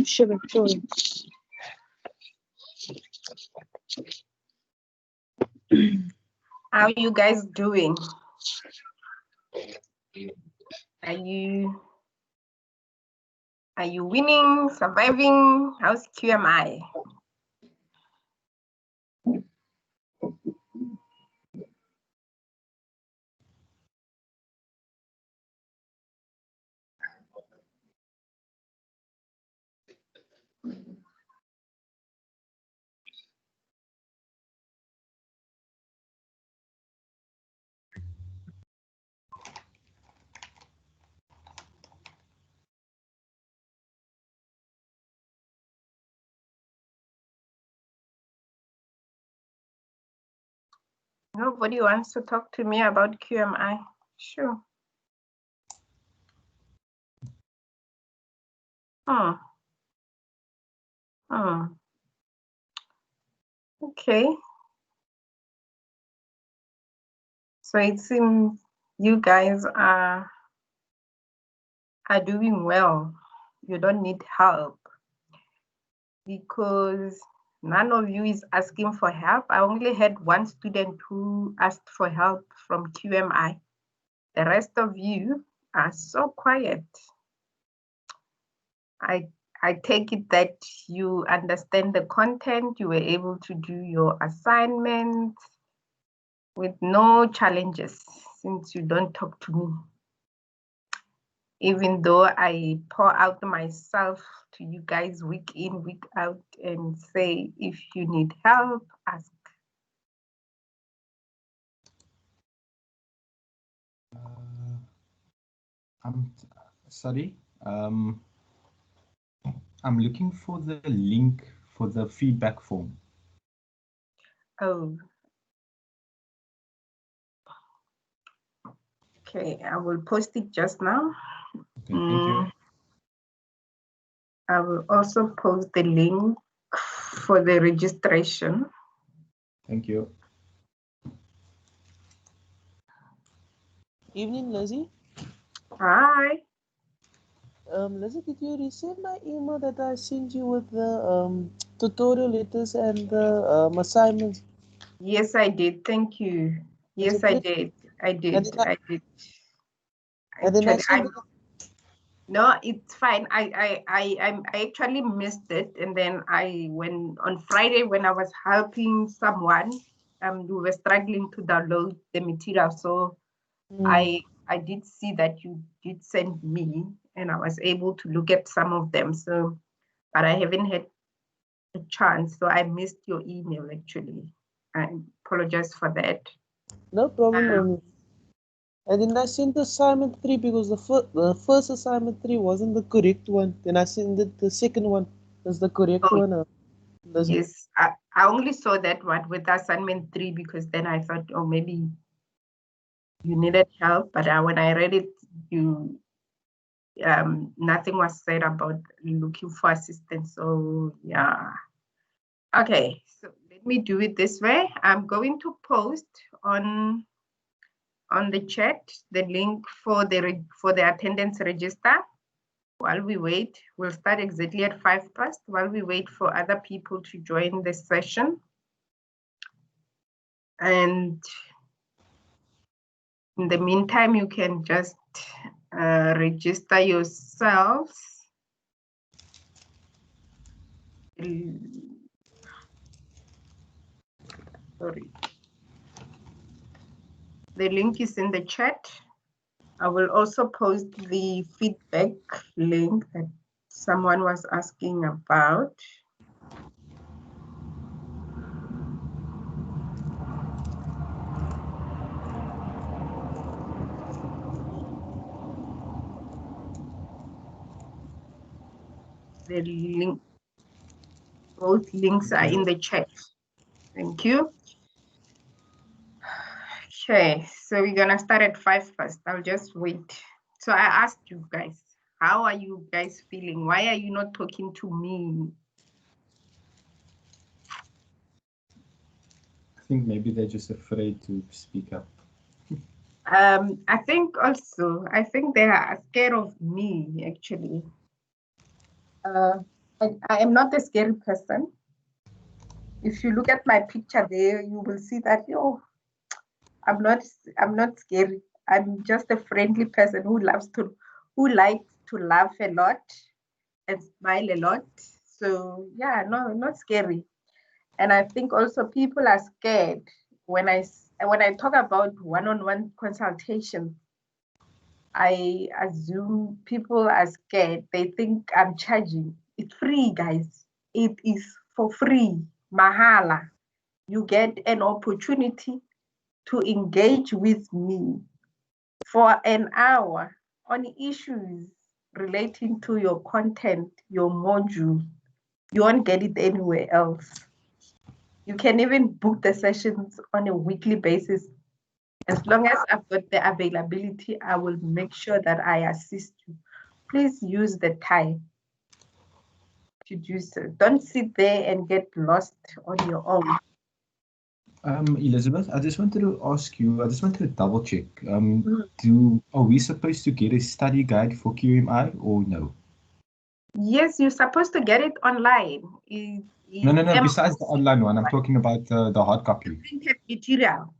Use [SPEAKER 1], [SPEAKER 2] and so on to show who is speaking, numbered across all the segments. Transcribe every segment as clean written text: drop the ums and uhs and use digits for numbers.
[SPEAKER 1] Sugar, sorry.
[SPEAKER 2] How are you guys doing? Are you winning, surviving? How's QMI? Nobody wants to talk to me about QMI. Sure. Okay. So it seems you guys are doing well. You don't need help because none of you is asking for help. I only had one student who asked for help from QMI. The rest of you are so quiet. I take it that you understand the content, you were able to do your assignments with no challenges since you don't talk to me. Even though I pour out myself to you guys week in, week out and say, if you need help, ask.
[SPEAKER 3] I'm sorry. I'm looking for the link for the feedback form.
[SPEAKER 2] Oh. Okay, I will post it just now.
[SPEAKER 3] Okay, thank you.
[SPEAKER 2] I will also post the link for the registration.
[SPEAKER 3] Thank you.
[SPEAKER 1] Evening, Lizzie.
[SPEAKER 2] Hi.
[SPEAKER 1] Lizzie, did you receive my email that I sent you with the tutorial letters and the assignments?
[SPEAKER 2] Yes, I did. Thank you. Yes, I did. I did. I did. Actually, no, it's fine. I actually missed it, and then when on Friday when I was helping someone, we were struggling to download the material, so I did see that you did send me, and I was able to look at some of them. So, but I haven't had a chance, so I missed your email actually. I apologize for that.
[SPEAKER 1] No problem. And then I sent assignment 3 because the first assignment 3 wasn't the correct one. Then I sent the second one as the correct one.
[SPEAKER 2] Yes, I only saw that one with assignment 3 because then I thought, oh, maybe you needed help. But when I read it, nothing was said about looking for assistance. So yeah. Okay, so let me do it this way. I'm going to post on the chat the link for the attendance register. While we wait, we'll start exactly at 5:00 while we wait for other people to join the session. And in the meantime, you can just register yourselves. Sorry. The link is in the chat. I will also post the feedback link that someone was asking about. The link, both links are in the chat. Thank you. Okay, so we're gonna start at 5 first. I'll just wait. So I asked you guys, how are you guys feeling? Why are you not talking to me?
[SPEAKER 3] I think maybe they're just afraid to speak up.
[SPEAKER 2] I think also, they are scared of me, actually. I am not a scary person. If you look at my picture there, you will see that, oh, I'm not scary. I'm just a friendly person who likes to laugh a lot and smile a lot. So yeah, no, not scary. And I think also people are scared when I talk about one-on-one consultation. I assume people are scared. They think I'm charging. It's free, guys. It is for free. Mahala. You get an opportunity to engage with me for an hour on issues relating to your content, your module. You won't get it anywhere else. You can even book the sessions on a weekly basis. As long as I've got the availability, I will make sure that I assist you. Please use the time to do so. Don't sit there and get lost on your own.
[SPEAKER 3] Elizabeth, I just wanted to ask you, I just wanted to double check.
[SPEAKER 2] Mm.
[SPEAKER 3] Are we supposed to get a study guide for QMI or no?
[SPEAKER 2] Yes, you're supposed to get it online.
[SPEAKER 3] No. Besides the online one, I'm talking about the hard copy.
[SPEAKER 2] Printed material.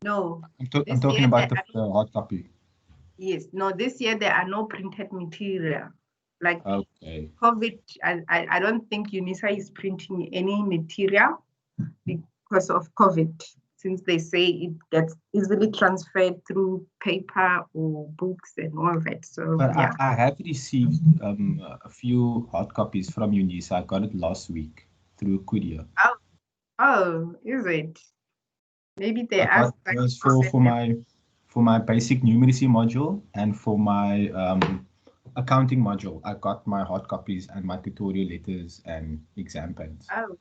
[SPEAKER 2] No.
[SPEAKER 3] I'm talking about the hard copy.
[SPEAKER 2] Yes. No, this year there are no printed material. Like
[SPEAKER 3] okay.
[SPEAKER 2] COVID, I don't think UNISA is printing any material because of COVID, since they say it gets easily transferred through paper or books and all of that. So
[SPEAKER 3] But
[SPEAKER 2] yeah.
[SPEAKER 3] I have received a few hard copies from UNISA. I got it last week through courier.
[SPEAKER 2] Oh, is it? Maybe they
[SPEAKER 3] I
[SPEAKER 2] asked.
[SPEAKER 3] got those for my basic numeracy module and for my accounting module. I got my hard copies and my tutorial letters and exam pens.
[SPEAKER 2] Oh,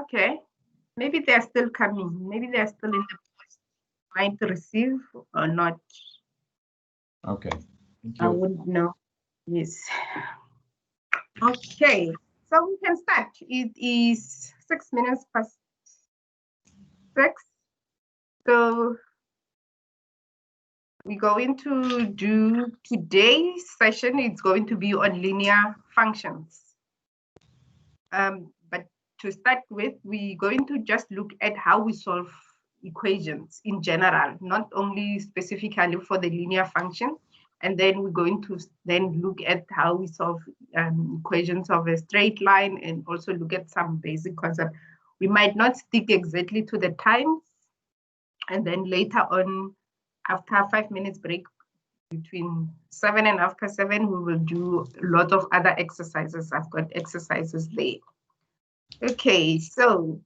[SPEAKER 2] okay. Maybe they're still coming. Maybe they're still in the post, trying to receive or not.
[SPEAKER 3] Okay. Thank
[SPEAKER 2] I
[SPEAKER 3] you.
[SPEAKER 2] wouldn't know. Yes. Okay. So we can start. It is 6 minutes past 6. So we're going to do today's session. It's going to be on linear functions. But to start with, we're going to just look at how we solve equations in general, not only specifically for the linear function. And then we're going to then look at how we solve equations of a straight line and also look at some basic concepts. We might not stick exactly to the times. And then later on, after a 5 minutes break, between 7 and after 7, we will do a lot of other exercises. I've got exercises there. Okay, so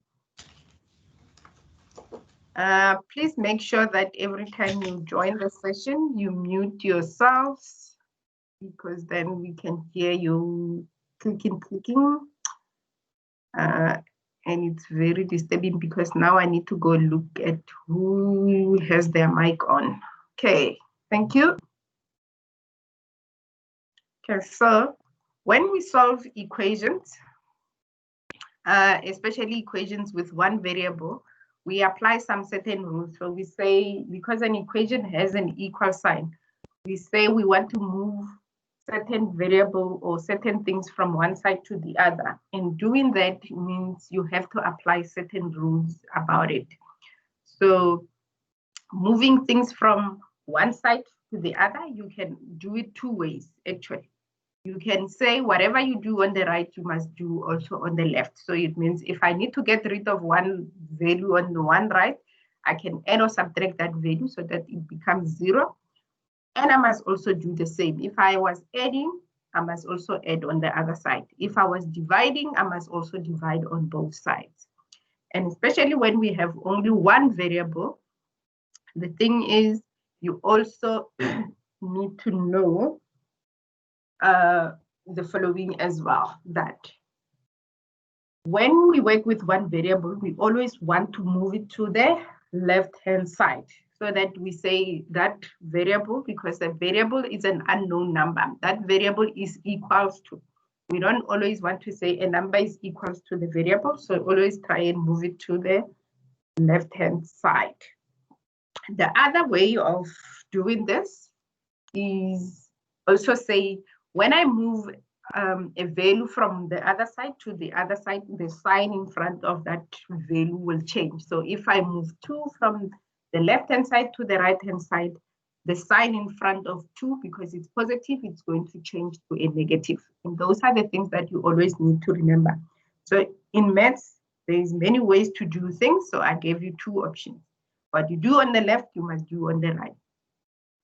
[SPEAKER 2] please make sure that every time you join the session, you mute yourselves, because then we can hear you clicking. And it's very disturbing because now I need to go look at who has their mic on. Okay, thank you. Okay, so when we solve equations, especially equations with one variable, we apply some certain rules. So we say, because an equation has an equal sign, we say we want to move certain variable or certain things from one side to the other. And doing that means you have to apply certain rules about it. So moving things from one side to the other, you can do it two ways, actually. You can say whatever you do on the right, you must do also on the left. So it means if I need to get rid of one value on the one right, I can add or subtract that value so that it becomes 0. And I must also do the same. If I was adding, I must also add on the other side. If I was dividing, I must also divide on both sides. And especially when we have only one variable, the thing is you also need to know the following as well, that when we work with one variable, we always want to move it to the left-hand side, so that we say that variable, because the variable is an unknown number, that variable is equals to. We don't always want to say a number is equals to the variable, so always try and move it to the left-hand side. The other way of doing this is also say, when I move a value from the other side to the other side, the sign in front of that value will change. So if I move 2 from the left-hand side to the right-hand side, the sign in front of 2, because it's positive, it's going to change to a negative. And those are the things that you always need to remember. So in maths, there's many ways to do things. So I gave you 2 options. What you do on the left, you must do on the right.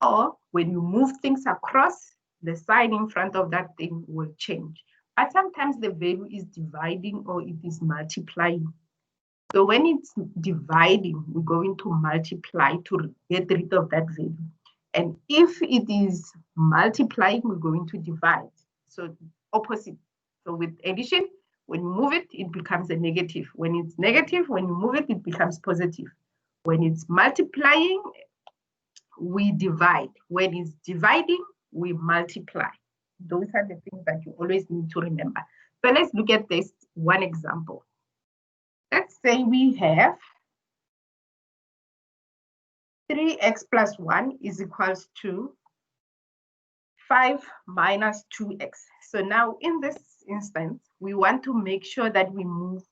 [SPEAKER 2] Or when you move things across, the sign in front of that thing will change. But sometimes the value is dividing or it is multiplying. So when it's dividing, we're going to multiply to get rid of that value. And if it is multiplying, we're going to divide. So opposite. So with addition, when you move it, it becomes a negative. When it's negative, when you move it, it becomes positive. When it's multiplying, we divide. When it's dividing, we multiply. Those are the things that you always need to remember. So let's look at this one example. Let's say we have 3x plus 1 is equals to 5 minus 2x. So now in this instance, we want to make sure that we move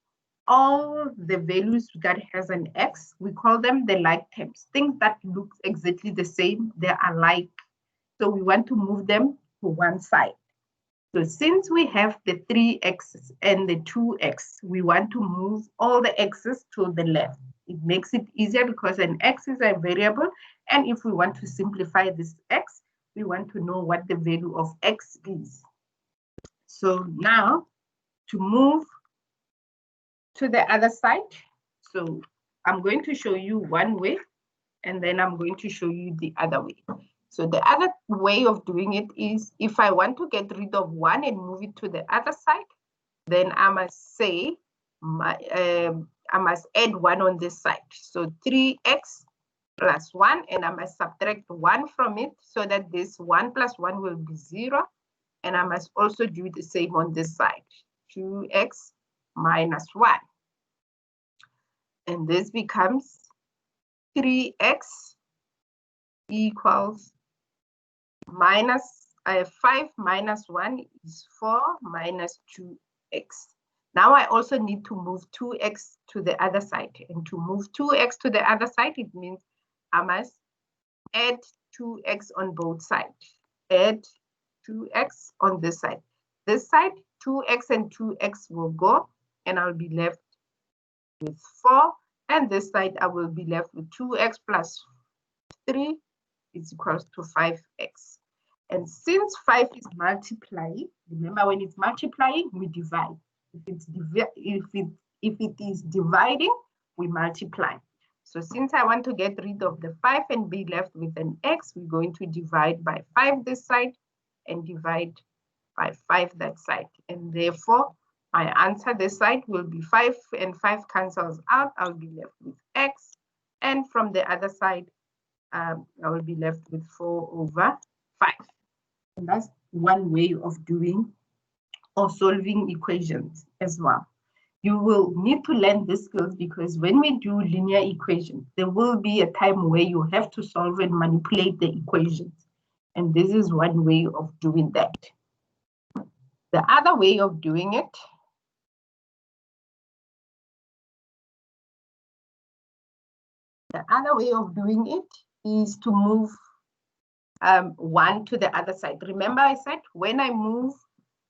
[SPEAKER 2] all the values that has an x. We call them the like terms, things that look exactly the same, they are alike. So we want to move them to one side. So since we have the 3x and the 2x, we want to move all the x's to the left. It makes it easier because an x is a variable. And if we want to simplify this x, we want to know what the value of x is. So now to move to the other side, so I'm going to show you one way and then I'm going to show you the other way. So the other way of doing it is if I want to get rid of 1 and move it to the other side, then I must say, I must add 1 on this side. So 3x plus 1, and I must subtract 1 from it so that this 1 plus 1 will be 0. And I must also do the same on this side, 2x minus 1. And this becomes 3x equals minus 5 minus 1 is 4 minus 2x. Now I also need to move 2x to the other side. And to move 2x to the other side, it means I must add 2x on both sides. Add 2x on this side. This side, 2x and 2x will go, and I'll be left with 4. And this side, I will be left with 2x plus 3 is equals to 5x. And since 5 is multiplying, remember when it's multiplying, we divide. If it is dividing, we multiply. So since I want to get rid of the 5 and be left with an x, we're going to divide by 5 this side and divide by 5 that side. And therefore, my answer this side will be 5 and 5 cancels out. I'll be left with x. And from the other side, I will be left with 4 over 5. And that's one way of doing or solving equations as well. You will need to learn these skills because when we do linear equations, there will be a time where you have to solve and manipulate the equations. And this is one way of doing that. The other way of doing it is to move 1 to the other side. Remember I said when I move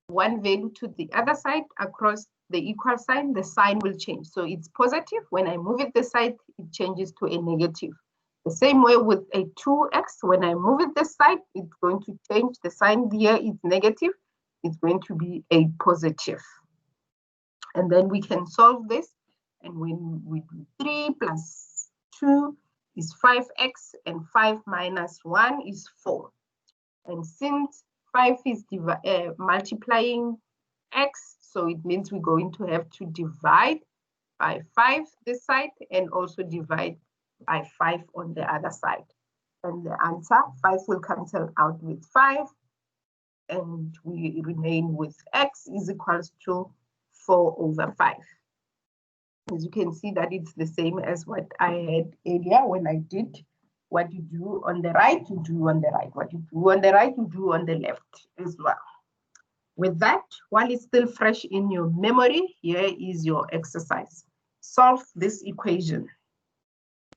[SPEAKER 2] one value to the other side across the equal sign, the sign will change. So it's positive. When I move it this side, it changes to a negative. The same way with a 2x, when I move it this side, it's going to change. The sign here is negative. It's going to be a positive. And then we can solve this. And when we do 3 plus 2 is 5x and 5 minus 1 is 4. And since 5 is multiplying x, so it means we're going to have to divide by 5 this side and also divide by 5 on the other side. And the answer, 5 will cancel out with 5, and we remain with x is equals to 4 over 5. As you can see that it's the same as what I had earlier when I did what you do on the right, you do on the right. What you do on the right, you do on the left as well. With that, while it's still fresh in your memory, here is your exercise. Solve this equation.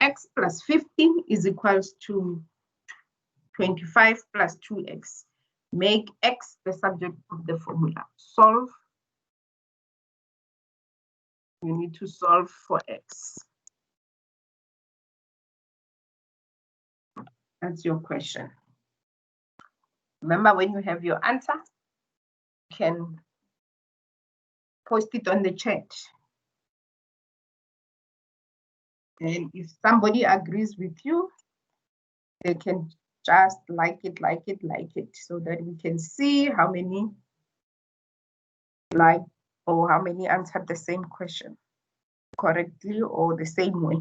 [SPEAKER 2] X plus 15 is equals to 25 plus 2x. Make x the subject of the formula. Solve. You need to solve for x. That's your question. Remember, when you have your answer, you can post it on the chat. And if somebody agrees with you, they can just like it, so that we can see how many like or how many answered the same question correctly or the same way.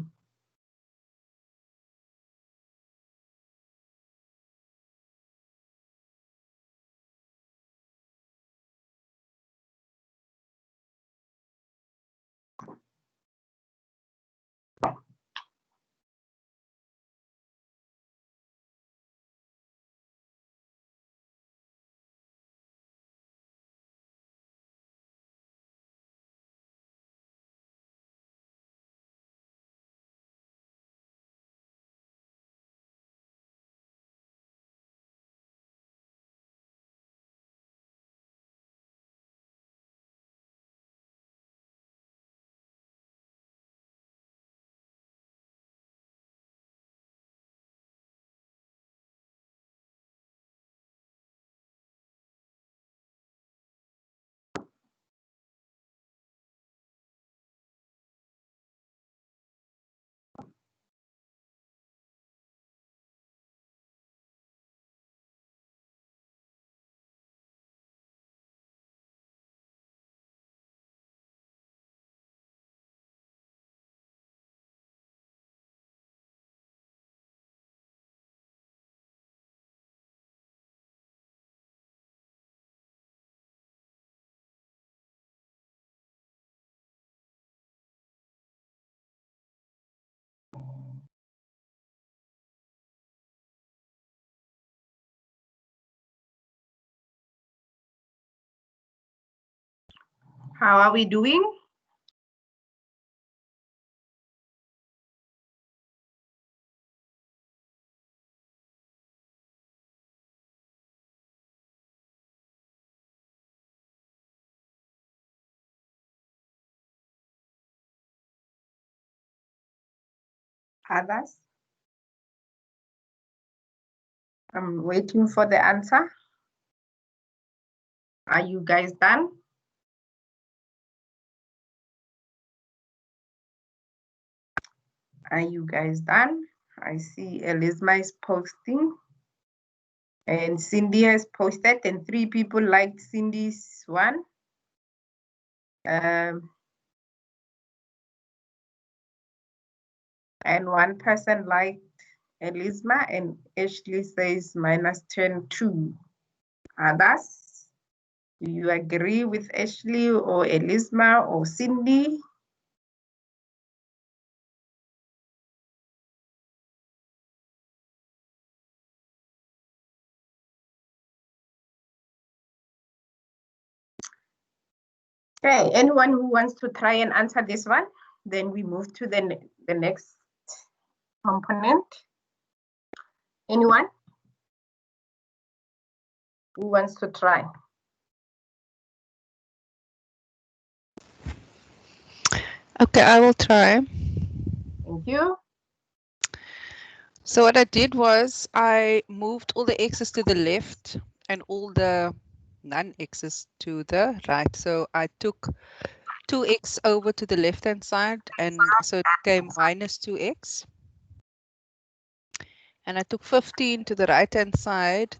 [SPEAKER 2] How are we doing? Others? I'm waiting for the answer. Are you guys done? Are you guys done? I see Elisma is posting. And Cindy has posted, and 3 people liked Cindy's one. And 1 person liked Elisma, and Ashley says minus 10.2. Others? Do you agree with Ashley or Elisma or Cindy? Okay, anyone who wants to try and answer this one, then we move to the next component. Anyone who wants to try?
[SPEAKER 4] Okay, I will try.
[SPEAKER 2] Thank you.
[SPEAKER 4] So what I did was I moved all the x's to the left and all the non-x's to the right. So I took 2x over to the left-hand side, and so it became minus 2x. And I took 15 to the right-hand side,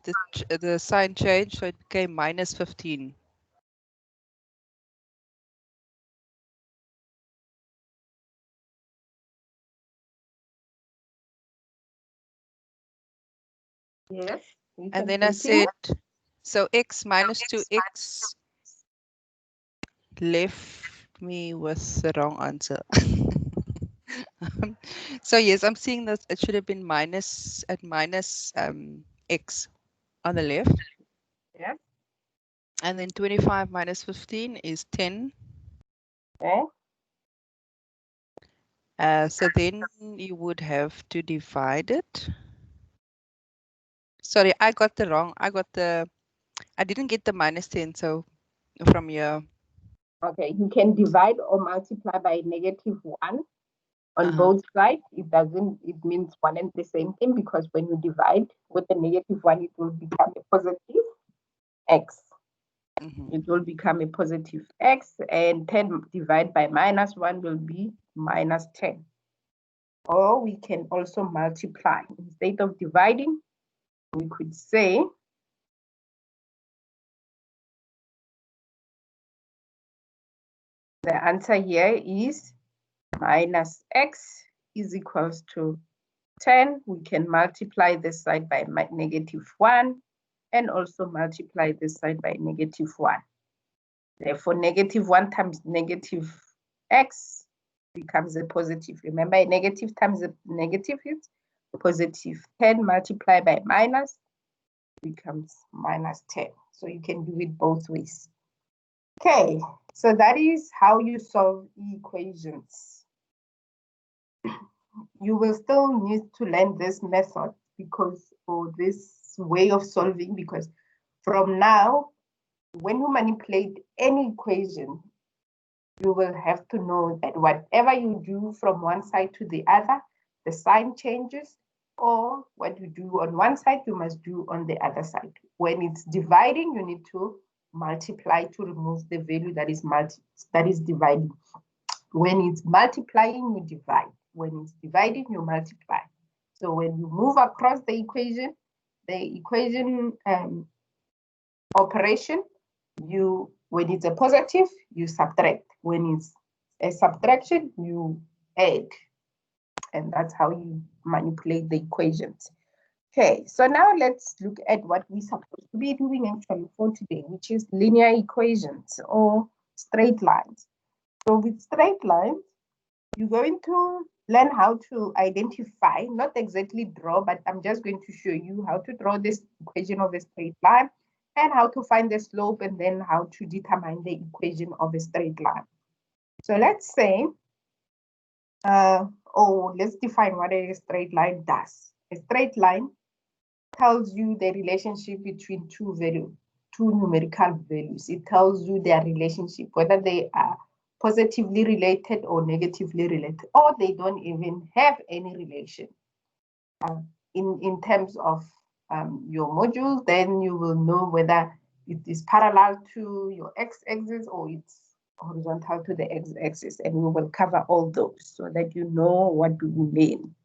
[SPEAKER 4] the sign changed, so it became minus 15.
[SPEAKER 2] Yes.
[SPEAKER 4] And then I said, so x minus 2x left me with the wrong answer. So yes, I'm seeing that it should have been minus x on the left.
[SPEAKER 2] Yeah.
[SPEAKER 4] And then 25 minus 15 is 10.
[SPEAKER 2] Okay.
[SPEAKER 4] So then you would have to divide it. Sorry, I got the wrong. I didn't get the minus 10. So from here.
[SPEAKER 2] Okay, you can divide or multiply by -1 on both sides. It means one and the same thing, because when you divide with the -1, it will become a positive x. It will become a positive x, and 10 divided by -1 will be -10. Or we can also multiply. Instead of dividing, we could say the answer here is minus x is equals to 10. We can multiply this side by -1 and also multiply this side by -1. Therefore, -1 times -x becomes a positive. Remember, a negative times a negative is positive. 10 multiplied by minus becomes -10. So you can do it both ways. Okay, so that is how you solve equations. You will still need to learn this method or this way of solving, because from now, when you manipulate any equation, you will have to know that whatever you do from one side to the other, the sign changes, or what you do on one side, you must do on the other side. When it's dividing, you need to multiply to remove the value that is dividing. When it's multiplying, you divide. When it's dividing, you multiply. So when you move across the equation operation, when it's a positive, you subtract. When it's a subtraction, you add. And that's how you manipulate the equations. Okay, so now let's look at what we're supposed to be doing actually for today, which is linear equations or straight lines. So with straight lines, you're going to learn how to identify, not exactly draw, but I'm just going to show you how to draw this equation of a straight line and how to find the slope, and then how to determine the equation of a straight line. So let's say, let's define what a straight line does. A straight line tells you the relationship between two numerical values. It tells you their relationship, whether they are positively related or negatively related, or they don't even have any relation. In terms of your module, then you will know whether it is parallel to your x-axis or it's horizontal to the x-axis, and we will cover all those so that you know what do we mean.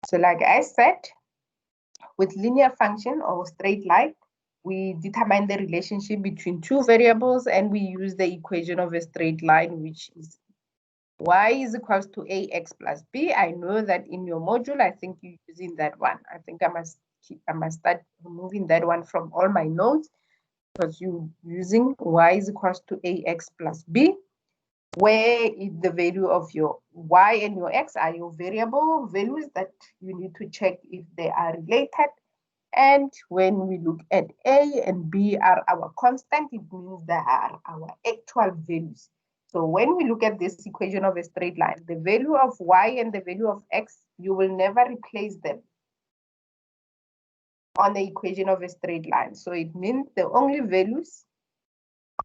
[SPEAKER 2] So like I said, with linear function or straight line, we determine the relationship between two variables, and we use the equation of a straight line, which is y is equals to ax plus b. I know that in your module, I think you're using that one. I think I must start removing that one from all my notes, because you're using y is equals to ax plus b, where the value of your y and your x are your variable values that you need to check if they are related. And when we look at a and b are our constant, it means they are our actual values. So when we look at this equation of a straight line, the value of y and the value of x, you will never replace them on the equation of a straight line. So it means the only values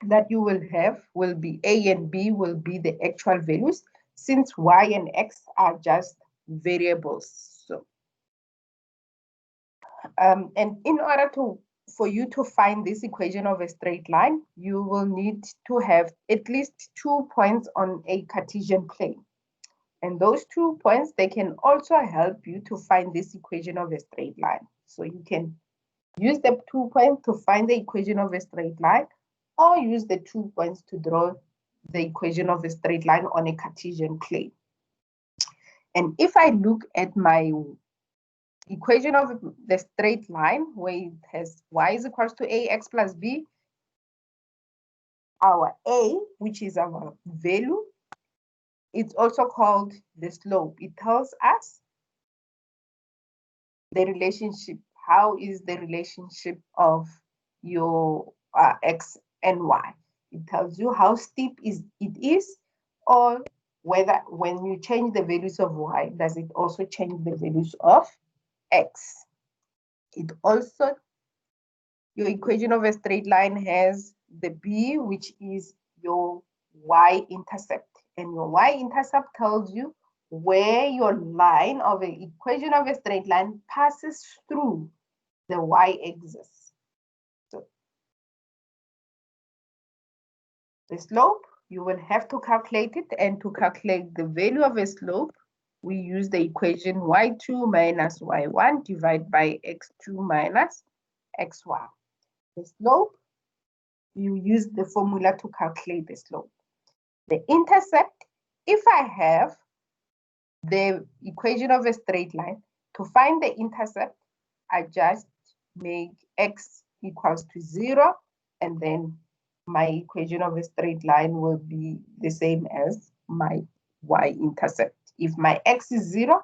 [SPEAKER 2] that you will have will be a and b will be the actual values, since y and x are just variables. So, and in order for you to find this equation of a straight line, you will need to have at least 2 points on a Cartesian plane. And those 2 points, they can also help you to find this equation of a straight line. So you can use the 2 points to find the equation of a straight line, or use the 2 points to draw the equation of a straight line on a Cartesian plane. And if I look at my equation of the straight line, where it has y is equals to ax plus b, our a, which is our value, it's also called the slope. It tells us the relationship. How is the relationship of your and y. It tells you how steep it is, or whether when you change the values of y, does it also change the values of x. It also, your equation of a straight line has the b, which is your y-intercept. And your y-intercept tells you where your line of an equation of a straight line passes through the y-axis. So the slope, you will have to calculate it, and to calculate the value of a slope, we use the equation y2 minus y1 divided by x2 minus x1. The slope, you use the formula to calculate the slope. The intercept, if I have the equation of a straight line, to find the intercept, I just make x equals to 0, and then my equation of a straight line will be the same as my y-intercept. If my x is 0,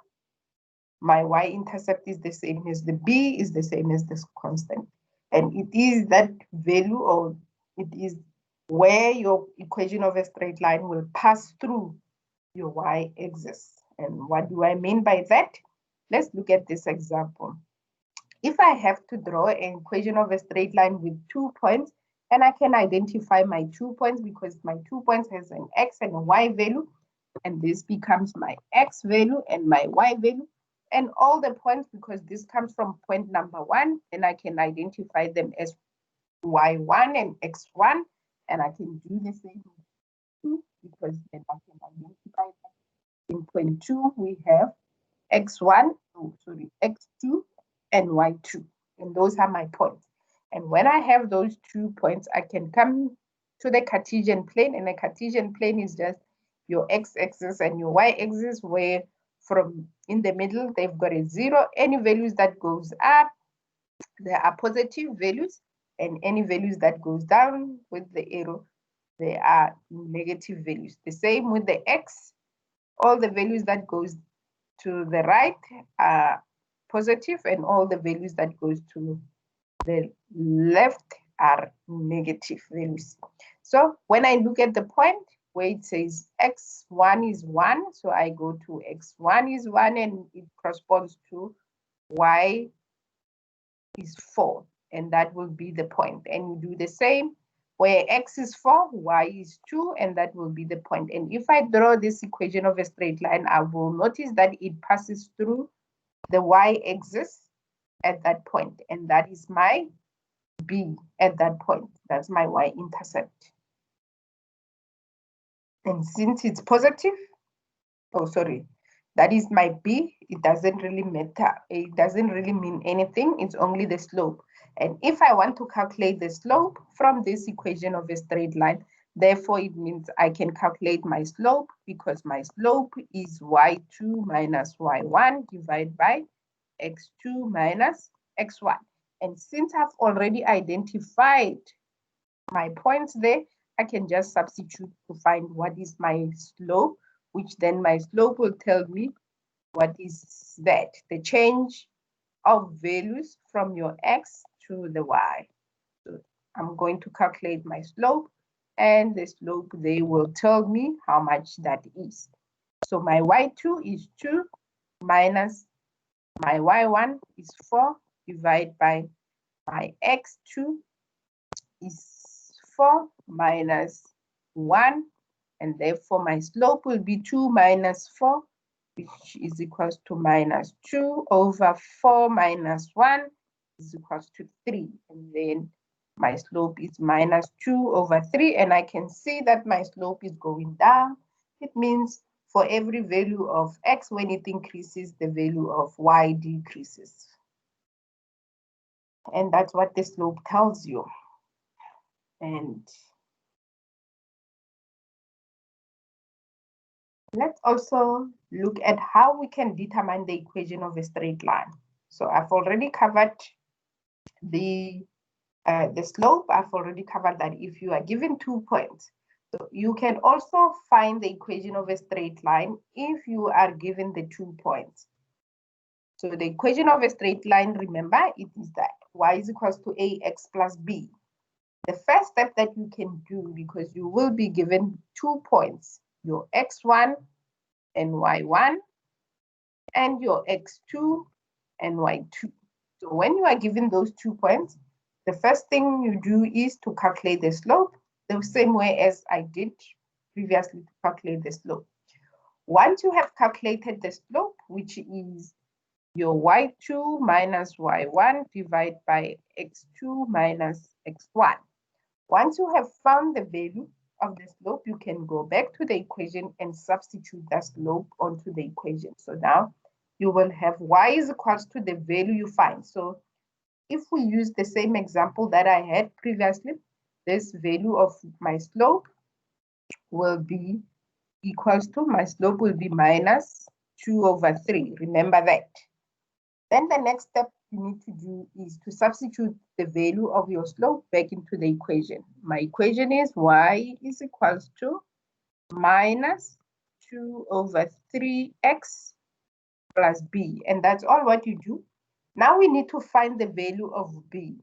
[SPEAKER 2] my y-intercept is the same as the b, is the same as this constant. And it is that value, or it is where your equation of a straight line will pass through your y-axis. And what do I mean by that? Let's look at this example. If I have to draw an equation of a straight line with 2 points, and I can identify my 2 points because my 2 points has an x and a y value, and this becomes my x value and my y value, and all the points, because this comes from point number 1, and I can identify them as y1 and x1, and I can do the same with 2, because then I can identify them. In point 2, we have x1, x2 and y2, and those are my points. And when I have those 2 points, I can come to the Cartesian plane, and the Cartesian plane is just your x-axis and your y-axis, where from in the middle, they've got a 0. Any values that goes up, there are positive values, and any values that goes down with the arrow, they are negative values. The same with the x, all the values that goes to the right are positive, and all the values that goes to the left are negative values. So when I look at the point where it says x1 is 1, so I go to x1 is 1, and it corresponds to y is 4, and that will be the point. And you do the same where x is 4, y is 2, and that will be the point. And if I draw this equation of a straight line, I will notice that it passes through the y-axis at that point, and that is my b at that point. That's my y-intercept. And since it's positive, oh, sorry, that is my b, it doesn't really matter. It doesn't really mean anything. It's only the slope. And if I want to calculate the slope from this equation of a straight line, therefore it means I can calculate my slope, because my slope is y2 minus y1 divided by x2 minus x1. And since I've already identified my points there, I can just substitute to find what is my slope, which then my slope will tell me what is that, the change of values from your x to the y. So I'm going to calculate my slope, and the slope, they will tell me how much that is. So my y2 is 2 minus my y1 is 4 divided by my x2 is 4 minus 1, and therefore my slope will be 2 minus 4, which is equals to minus 2 over 4 minus 1 is equals to 3. And then my slope is minus 2 over 3, and I can see that my slope is going down. It means for every value of x, when it increases, the value of y decreases. And that's what the slope tells you. And let's also look at how we can determine the equation of a straight line. So I've already covered the slope. I've already covered that if you are given 2 points. So you can also find the equation of a straight line if you are given the 2 points. So the equation of a straight line, remember, it is that y is equals to ax plus b. The first step that you can do, because you will be given 2 points, your x1 and y1, and your x2 and y2. So when you are given those 2 points, the first thing you do is to calculate the slope, the same way as I did previously to calculate the slope. Once you have calculated the slope, which is your y2 minus y1 divided by x2 minus x1. Once you have found the value of the slope, you can go back to the equation and substitute that slope onto the equation. So now you will have y is equals to the value you find. So if we use the same example that I had previously, this value of my slope will be equals to, my slope will be minus 2/3. Remember that. Then the next step you need to do is to substitute the value of your slope back into the equation. My equation is y is equals to minus 2/3x plus b. And that's all what you do. Now we need to find the value of b.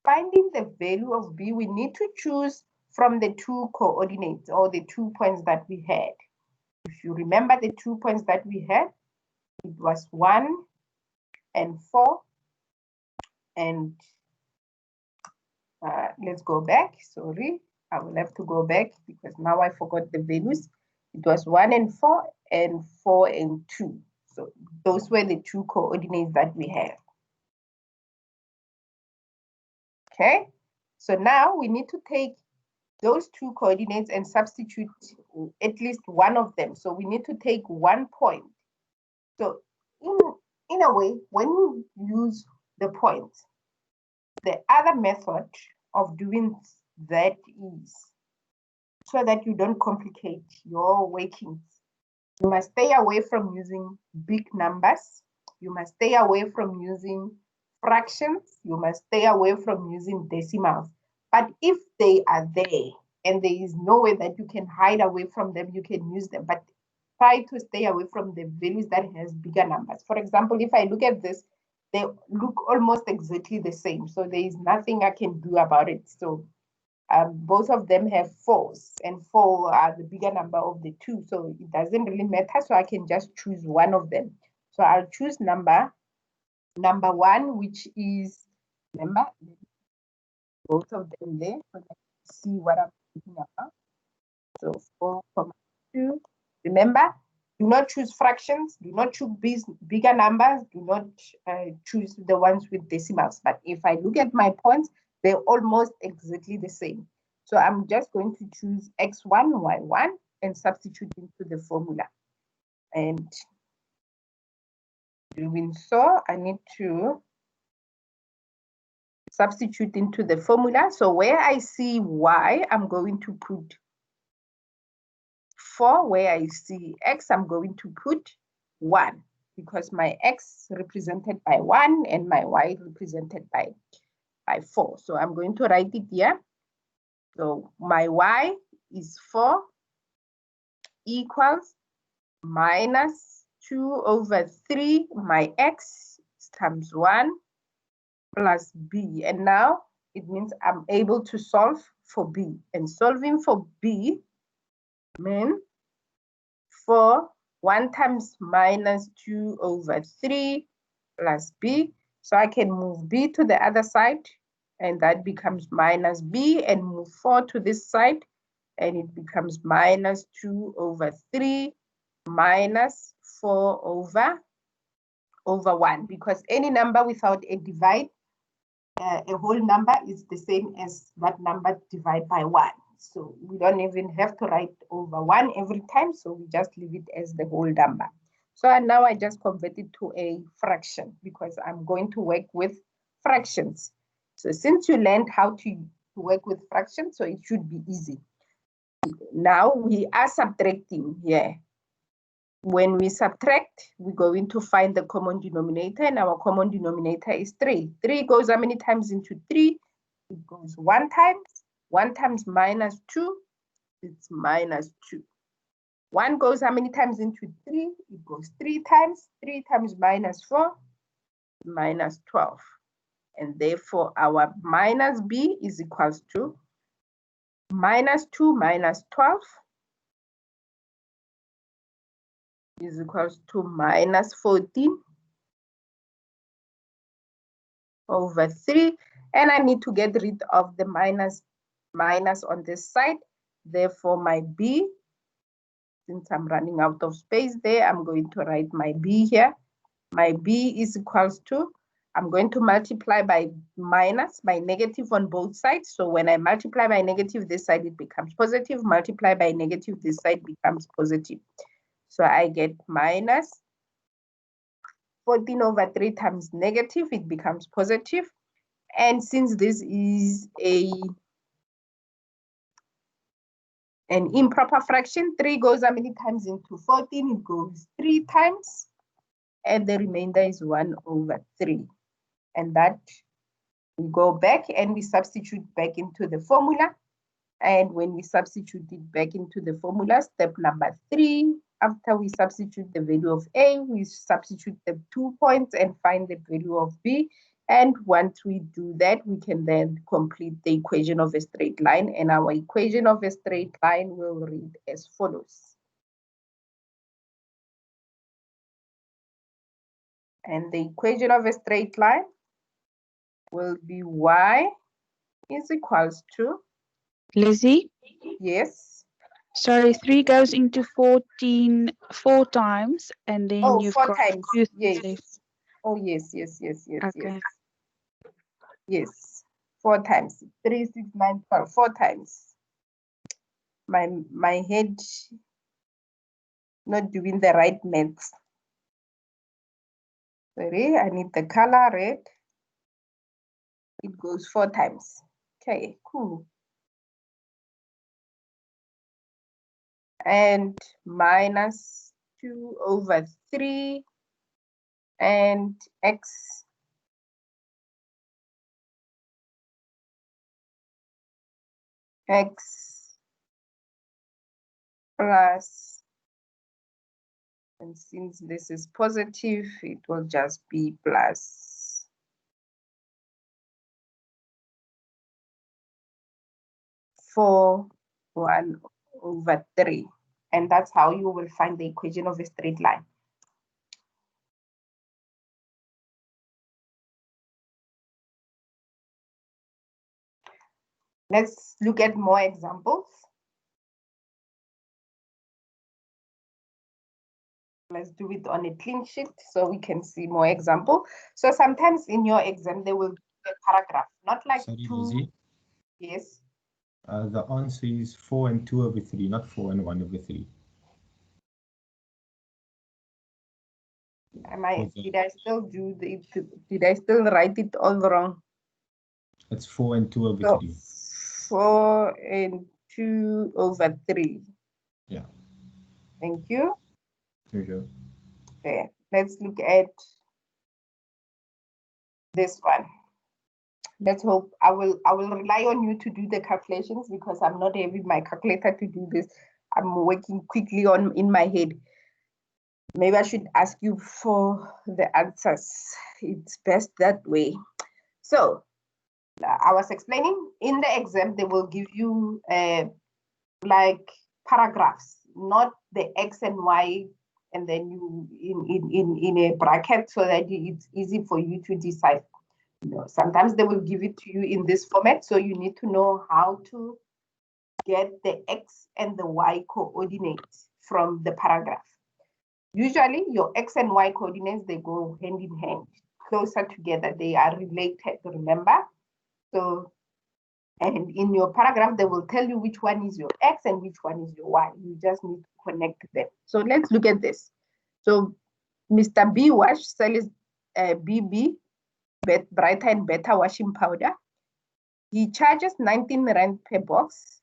[SPEAKER 2] Finding the value of b, we need to choose from the 2 coordinates or the 2 points that we had. If you remember the 2 points that we had, it was 1 and 4. And let's go back. Sorry, I will have to go back because now I forgot the values. It was 1 and 4 and 4 and 2. So those were the 2 coordinates that we have. Okay, so now we need to take those 2 coordinates and substitute at least one of them. So we need to take 1 point. So in a way, when you use the point, the other method of doing that is so that you don't complicate your workings. You must stay away from using big numbers. You must stay away from using fractions. You must stay away from using decimals. But if they are there and there is no way that you can hide away from them, you can use them. But try to stay away from the values that has bigger numbers. For example, if I look at this, they look almost exactly the same. So there is nothing I can do about it. So both of them have 4s, and 4 are the bigger number of the 2. So it doesn't really matter. So I can just choose one of them. So I'll choose number 1, which is, remember, both of them there. So let's see what I'm thinking about. So 4,2. Remember, do not choose fractions. Do not choose bigger numbers. Do not choose the ones with decimals. But if I look at my points, they're almost exactly the same. So I'm just going to choose x1, y1 and substitute into the formula. And doing so, I need to substitute into the formula. So where I see y, I'm going to put 4. Where I see x, I'm going to put 1, because my x represented by 1 and my y represented by 4. So I'm going to write it here. So my y is 4 equals minus 2/3. My x times 1 plus b. And now it means I'm able to solve for b. And solving for b means 1 times minus 2/3 plus b. So I can move b to the other side, and that becomes minus b, and move 4 to this side, and it becomes minus 2/3 minus 4/1, because any number without a divide, a whole number is the same as that number divided by 1. So we don't even have to write over 1 every time. So we just leave it as the whole number. So now I just convert it to a fraction because I'm going to work with fractions. So since you learned how to work with fractions, so it should be easy. Now we are subtracting here. When we subtract, we're going to find the common denominator, and our common denominator is 3. 3 goes how many times into 3? It goes 1 times. 1 times minus 2, it's minus 2. 1 goes how many times into 3? It goes 3 times. 3 times minus 4, minus 12. And therefore, our minus b is equals to minus 2 minus 12 is equals to minus 14 over 3. And I need to get rid of the minus on this side. Therefore, my B, since I'm running out of space there, I'm going to write my B here. My B is equals to, I'm going to multiply by minus, by negative on both sides. So when I multiply by negative this side, it becomes positive. Multiply by negative this side becomes positive. So I get minus 14 over 3 times negative, it becomes positive. And since this is an improper fraction, 3 goes how many times into 14? It goes 3 times. And the remainder is 1 over 3. And that, we go back and we substitute back into the formula. And when we substitute it back into the formula, step number 3, after we substitute the value of A, we substitute the 2 points and find the value of B. And once we do that, we can then complete the equation of a straight line. And our equation of a straight line will read as follows. And the equation of a straight line will be y is equals to,
[SPEAKER 5] Lizzie,
[SPEAKER 2] yes.
[SPEAKER 5] sorry, 3 goes into 14 4 times, and then
[SPEAKER 2] Oh,
[SPEAKER 5] you've
[SPEAKER 2] 4
[SPEAKER 5] got
[SPEAKER 2] times,
[SPEAKER 5] 2
[SPEAKER 2] yes.
[SPEAKER 5] left.
[SPEAKER 2] Oh, yes, yes, yes, yes,
[SPEAKER 5] Okay.
[SPEAKER 2] yes. Yes, 4 times, 3, 6, 9, 12, 4 times. My head not doing the right maths. Sorry, I need the color red. It goes 4 times. Okay, cool. And minus 2 over 3 and x plus, and since this is positive, it will just be plus 4, 1 over 3. And that's how you will find the equation of a straight line. Let's look at more examples. Let's do it on a clean sheet so we can see more example. So sometimes in your exam, they will give a paragraph, not like
[SPEAKER 3] Sorry,
[SPEAKER 2] 2.
[SPEAKER 3] Lizzie.
[SPEAKER 2] Yes.
[SPEAKER 3] The answer is 4 and 2 over 3, not 4 and 1 over 3.
[SPEAKER 2] Did I still do did I still write it all wrong?
[SPEAKER 3] It's 4 and 2 over
[SPEAKER 2] So
[SPEAKER 3] 3.
[SPEAKER 2] 4 and 2 over 3.
[SPEAKER 3] Yeah.
[SPEAKER 2] Thank you.
[SPEAKER 3] Here you go.
[SPEAKER 2] Okay, let's look at this one. Let's hope I will rely on you to do the calculations because I'm not having my calculator to do this. I'm working quickly in my head. Maybe I should ask you for the answers. It's best that way. So I was explaining in the exam, they will give you like paragraphs, not the X and Y, and then you in a bracket so that it's easy for you to decide. You know, sometimes they will give it to you in this format, so you need to know how to get the X and the Y coordinates from the paragraph. Usually your X and Y coordinates, they go hand in hand, closer together. They are related, remember? So, and in your paragraph, they will tell you which one is your X and which one is your Y. You just need to connect them. So let's look at this. So Mr. B Wash sells BB, brighter and better washing powder. He charges 19 Rand per box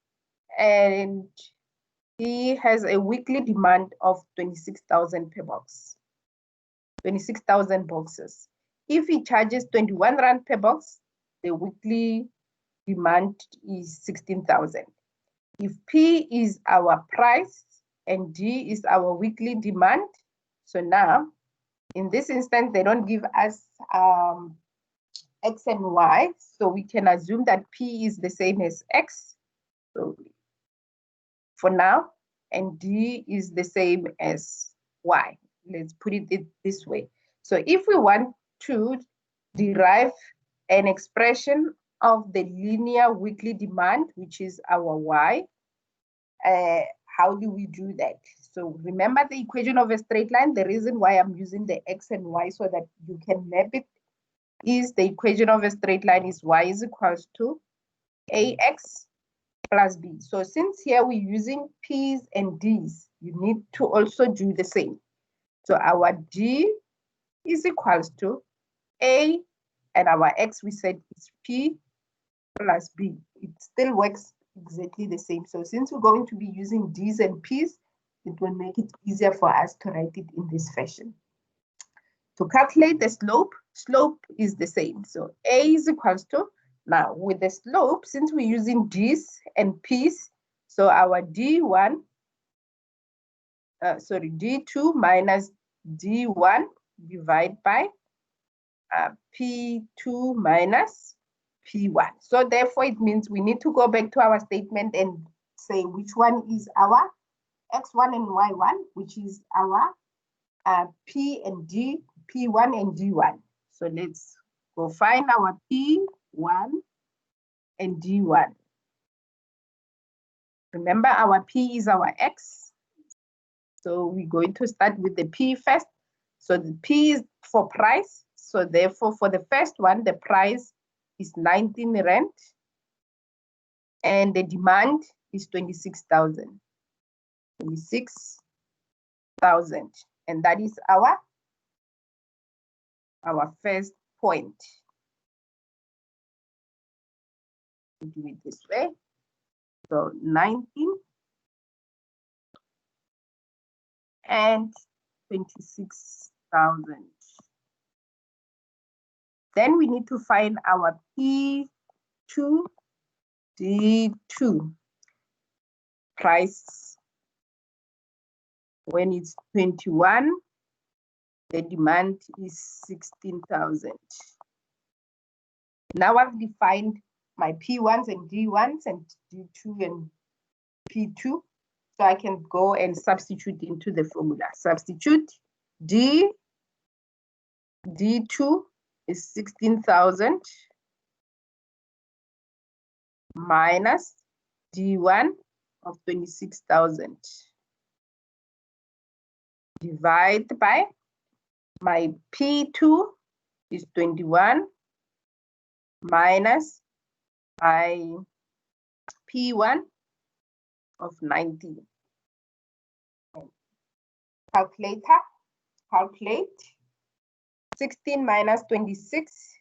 [SPEAKER 2] and he has a weekly demand of 26,000 per box. 26,000 boxes. If he charges 21 Rand per box, the weekly demand is 16,000. If P is our price and D is our weekly demand, so now in this instance, they don't give us X and Y, so we can assume that P is the same as X So for now, and D is the same as Y. Let's put it this way. So if we want to derive an expression of the linear weekly demand, which is our Y, how do we do that? So remember the equation of a straight line. The reason why I'm using the X and Y so that you can map it is the equation of a straight line is Y is equals to AX plus B. So since here we're using P's and D's, you need to also do the same. So our D is equals to A, and our X we said is P plus B. It still works exactly the same. So since we're going to be using D's and P's, it will make it easier for us to write it in this fashion. To calculate the slope is the same. So A is equals to, now with the slope, since we're using D's and P's, so our D2 minus D1 divided by P2 minus P1. So therefore it means we need to go back to our statement and say which one is our X1 and Y1, which is our P and D, P1 and D1. So let's go find our P1 and D1. Remember our P is our X. So we're going to start with the P first. So the P is for price. So therefore for the first one, the price is 19 Rand and the demand is 26,000. 26,000. And that is our first point. Do it this way. So 19 and 26,000. Then we need to find our P2, D2 price. When it's 21, the demand is 16,000. Now I've defined my P1s and D1s and D2 and P2. So I can go and substitute into the formula. Substitute D2 is 16,000 minus D1 of 26,000. Divide by my P2 is 21 minus my P1 of 19. Calculator, calculate 16 minus 26.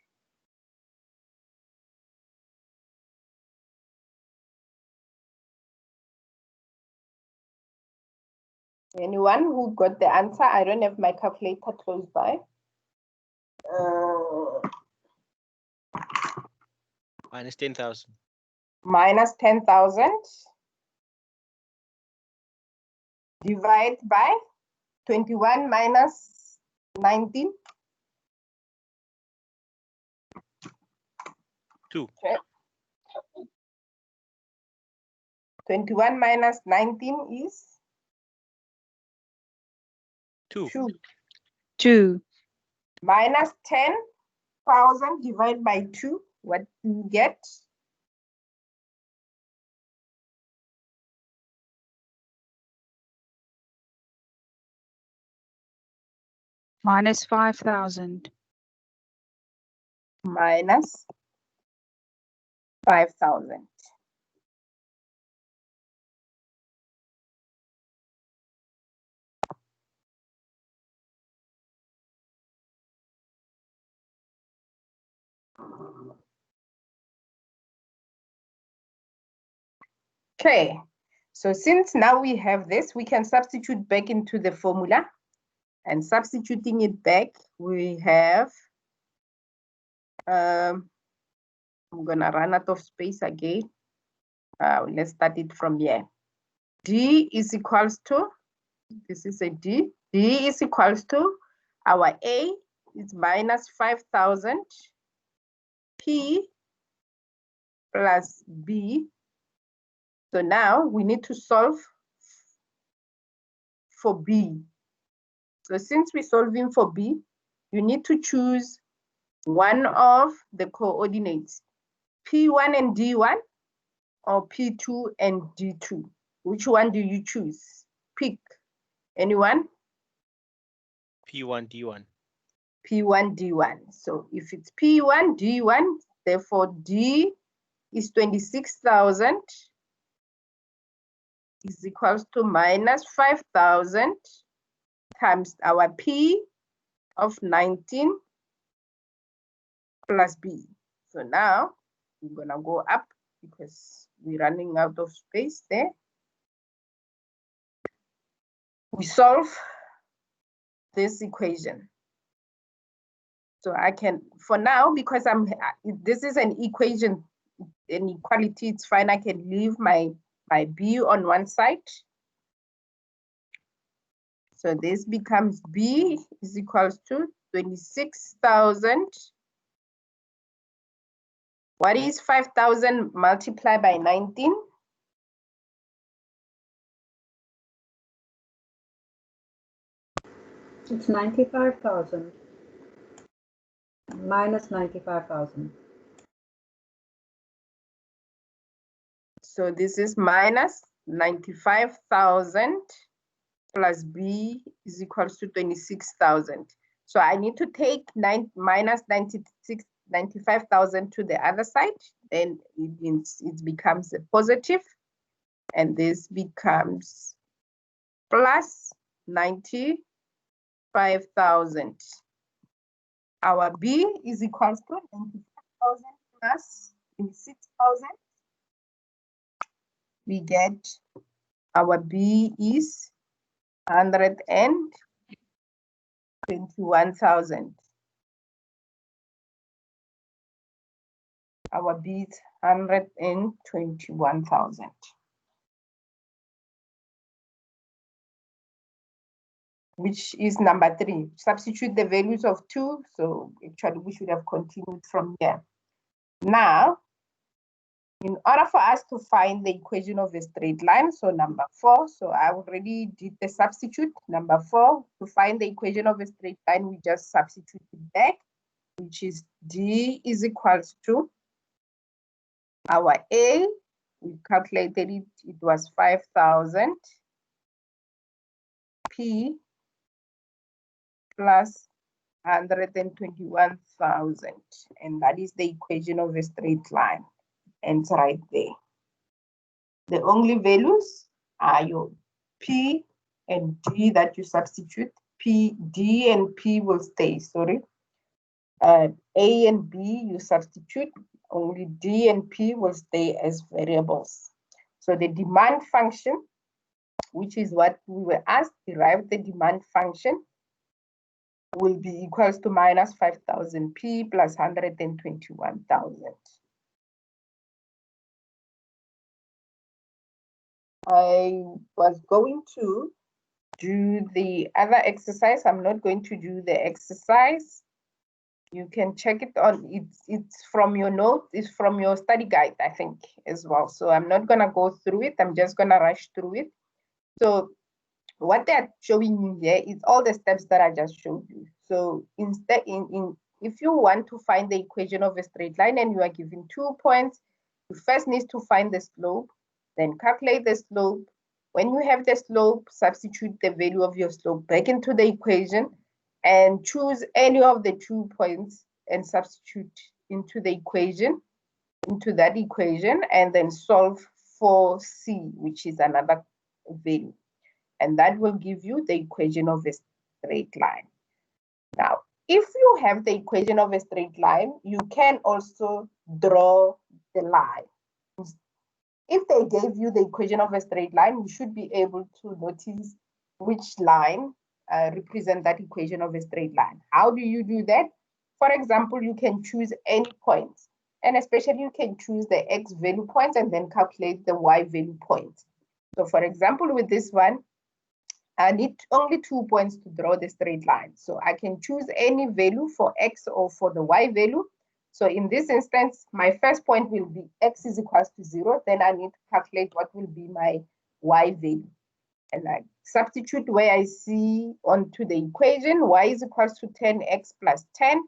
[SPEAKER 2] Anyone who got the answer? I don't have my calculator close by.
[SPEAKER 6] Minus 10,000.
[SPEAKER 2] Minus 10,000 divide by 21 minus 19.
[SPEAKER 6] 2.
[SPEAKER 2] Okay. 21 minus 19 is
[SPEAKER 6] 2.
[SPEAKER 2] 2.
[SPEAKER 5] 2.
[SPEAKER 2] Minus 10,000 divided by 2. What do you get?
[SPEAKER 5] Minus 5,000.
[SPEAKER 2] Minus 5,000. Okay, so since now we have this, we can substitute back into the formula. And substituting it back, we have, I'm gonna run out of space again. Let's start it from here. D is equals to, this is a D. D is equals to, our A is minus 5,000, P plus B So now we need to solve for B. So since we're solving for B, you need to choose one of the coordinates, P1 and D1 or P2 and D2. Which one do you choose? Pick. Anyone?
[SPEAKER 6] P1, D1.
[SPEAKER 2] P1, D1. So if it's P1, D1, therefore D is 26,000 is equals to minus 5,000 times our P of 19 plus B. So now we're gonna go up because we're running out of space there. We solve this equation. So I can, for now, because this is an equation, an equality, it's fine. I can leave my B on one side. So this becomes B is equals to 26,000. What is 5,000 multiplied by 19?
[SPEAKER 7] It's 95,000 minus 95,000.
[SPEAKER 2] So this is minus 95,000 plus B is equals to 26,000. So I need to take minus 95,000 to the other side, then it becomes a positive, and this becomes plus 95,000. Our B is equals to 95,000 plus 26,000. We get our B is 121,000. Our B is 121,000. Which is number 3. Substitute the values of 2. So actually we should have continued from here. Now, in order for us to find the equation of a straight line, so number 4, so I already did the substitute. Number 4, to find the equation of a straight line, we just substitute it back, which is D is equals to our A. We calculated it, it was 5,000. P plus 121,000, and that is the equation of a straight line. And it's right there. The only values are your P and D that you substitute. P, D and P will stay, sorry. A and B you substitute, only D and P will stay as variables. So the demand function, which is what we were asked, derive the demand function, will be equals to minus 5,000 P plus 121,000. I was going to do the other exercise. I'm not going to do the exercise. You can check it on, it's from your notes, it's from your study guide, I think, as well. So I'm not gonna go through it. I'm just gonna rush through it. So what they're showing you here is all the steps that I just showed you. So instead, if you want to find the equation of a straight line and you are given 2 points, you first need to find the slope, then calculate the slope. When you have the slope, substitute the value of your slope back into the equation and choose any of the 2 points and substitute into the equation, into that equation, and then solve for C, which is another value. And that will give you the equation of a straight line. Now, if you have the equation of a straight line, you can also draw the line. If they gave you the equation of a straight line, you should be able to notice which line represents that equation of a straight line. How do you do that? For example, you can choose any points, and especially you can choose the X value points and then calculate the Y value points. So for example, with this one, I need only 2 points to draw the straight line. So I can choose any value for X or for the Y value. So in this instance, my first point will be x is equals to 0. Then I need to calculate what will be my y value. And I substitute where I see onto the equation, y is equals to 10x plus 10.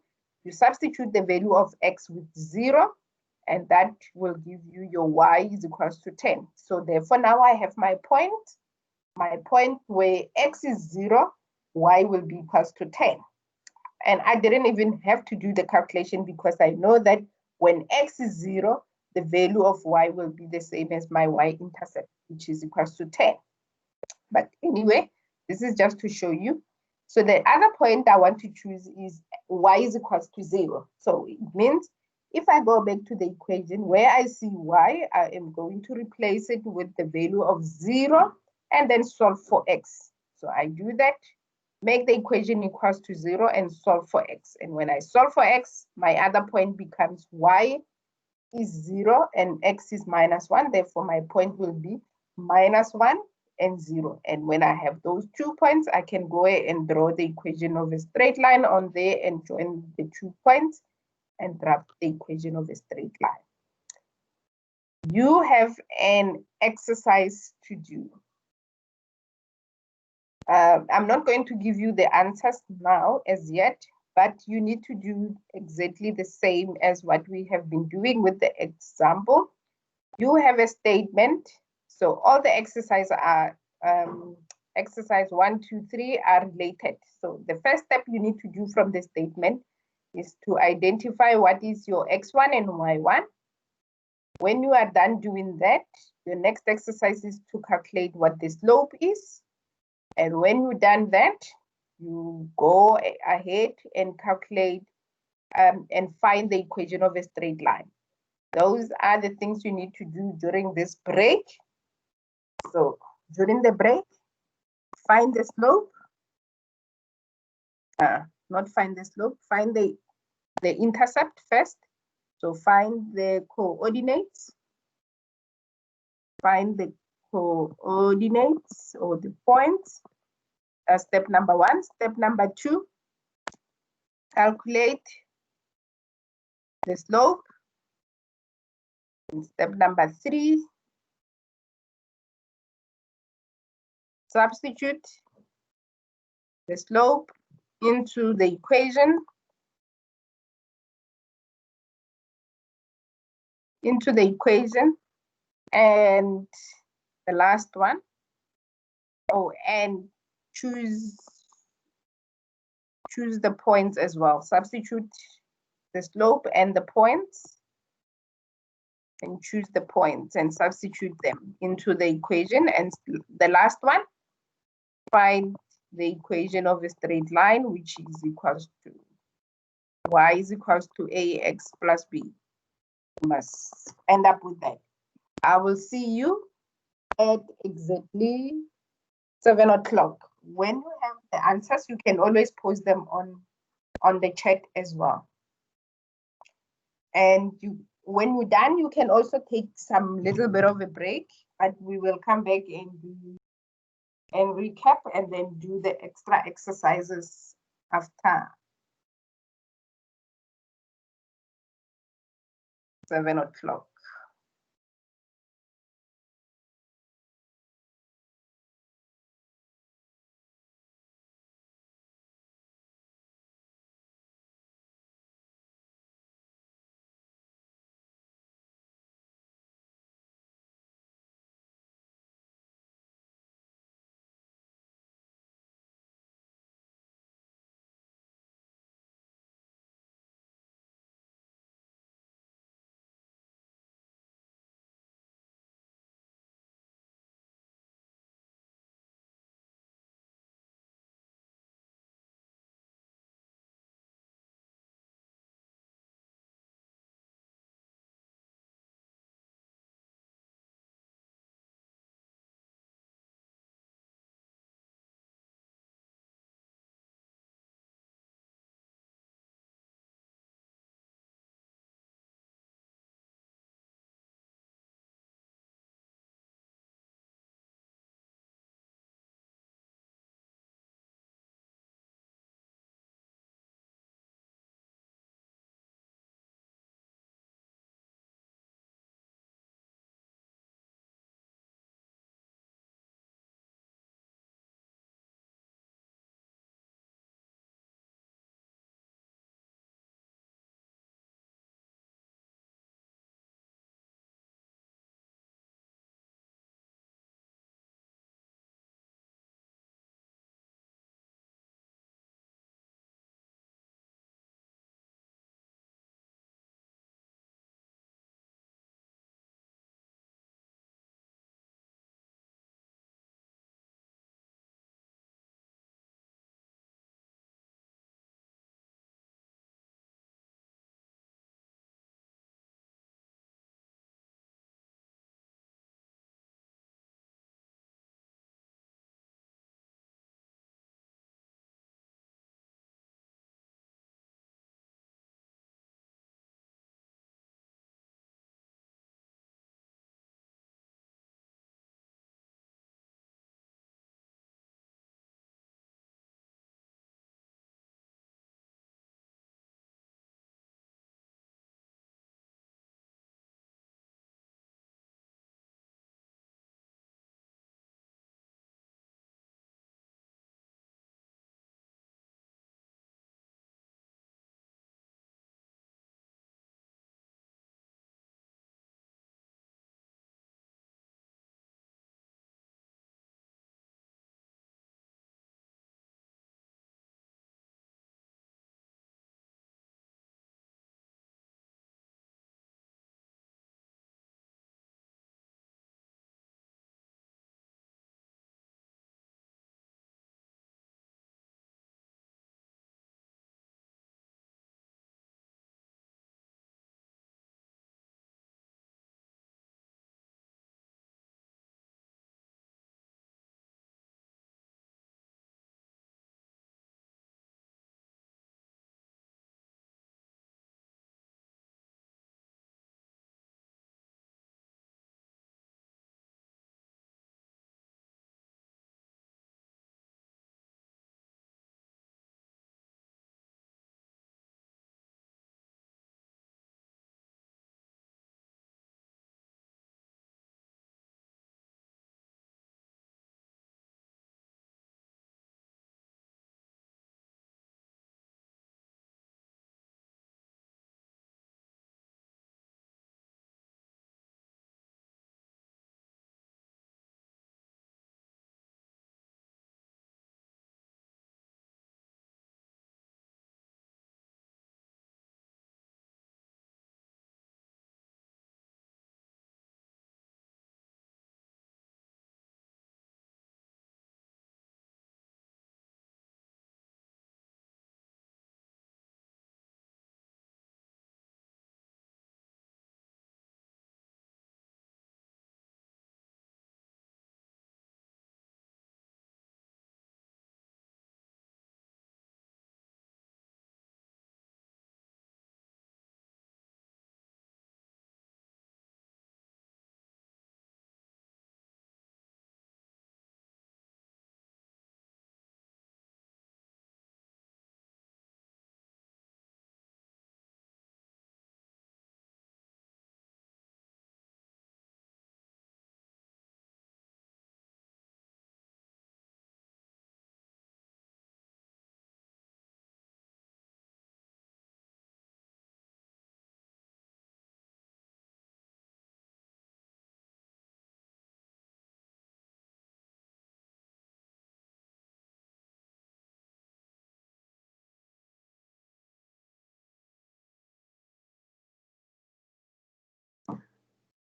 [SPEAKER 2] You substitute the value of x with 0, and that will give you your y is equals to 10. So therefore, now I have my point where x is 0, y will be equals to 10. And I didn't even have to do the calculation because I know that when x is 0, the value of y will be the same as my y-intercept, which is equals to 10. But anyway, this is just to show you. So the other point I want to choose is y is equals to 0. So it means if I go back to the equation where I see y, I am going to replace it with the value of 0 and then solve for x. So I do that, make the equation equals to 0 and solve for x. And when I solve for x, my other point becomes y is 0 and x is minus 1. Therefore, my point will be minus 1 and 0. And when I have those 2 points, I can go ahead and draw the equation of a straight line on there and join the 2 points and drop the equation of a straight line. You have an exercise to do. I'm not going to give you the answers now as yet, but you need to do exactly the same as what we have been doing with the example. You have a statement. So all the exercises are exercise 1, 2, 3 are related. So the first step you need to do from the statement is to identify what is your x1 and y1. When you are done doing that, the next exercise is to calculate what the slope is. And when you've done that, you go ahead and calculate and find the equation of a straight line. Those are the things you need to do during this break. So during the break, find the slope. Not find the slope, find the intercept first. So find the coordinates. Find the coordinates or the points. That's step number 1. Step number 2, calculate the slope. And step number 3, substitute the slope into the equation. And the last one, and choose the points as well. Substitute the slope and the points and choose the points and substitute them into the equation. And the last one, find the equation of a straight line, which is equals to y is equals to ax plus b. You must end up with that. I will see you at exactly 7 o'clock. When you have the answers, you can always post them on the chat as well. And when you're done, you can also take some little bit of a break, but we will come back and recap and then do the extra exercises after 7 o'clock.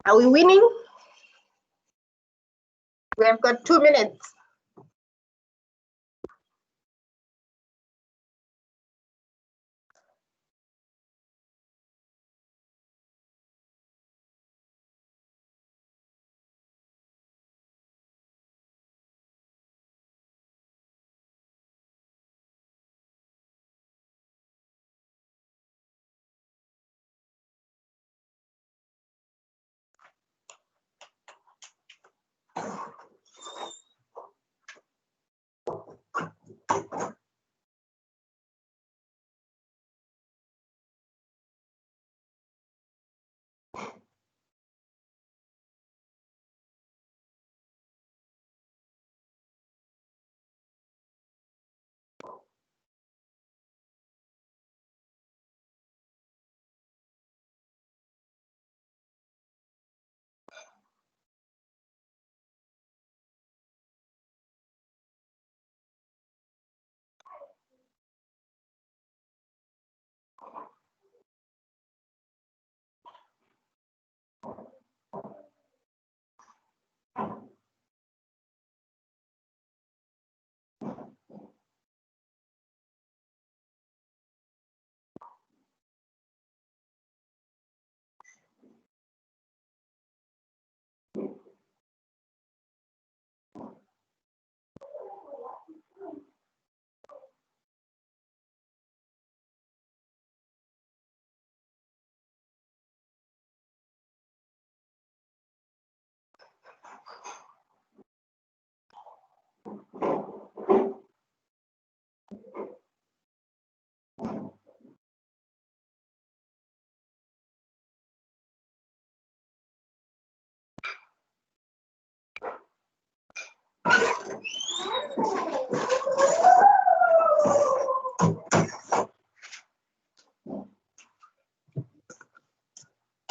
[SPEAKER 2] Are we winning? We have got 2 minutes.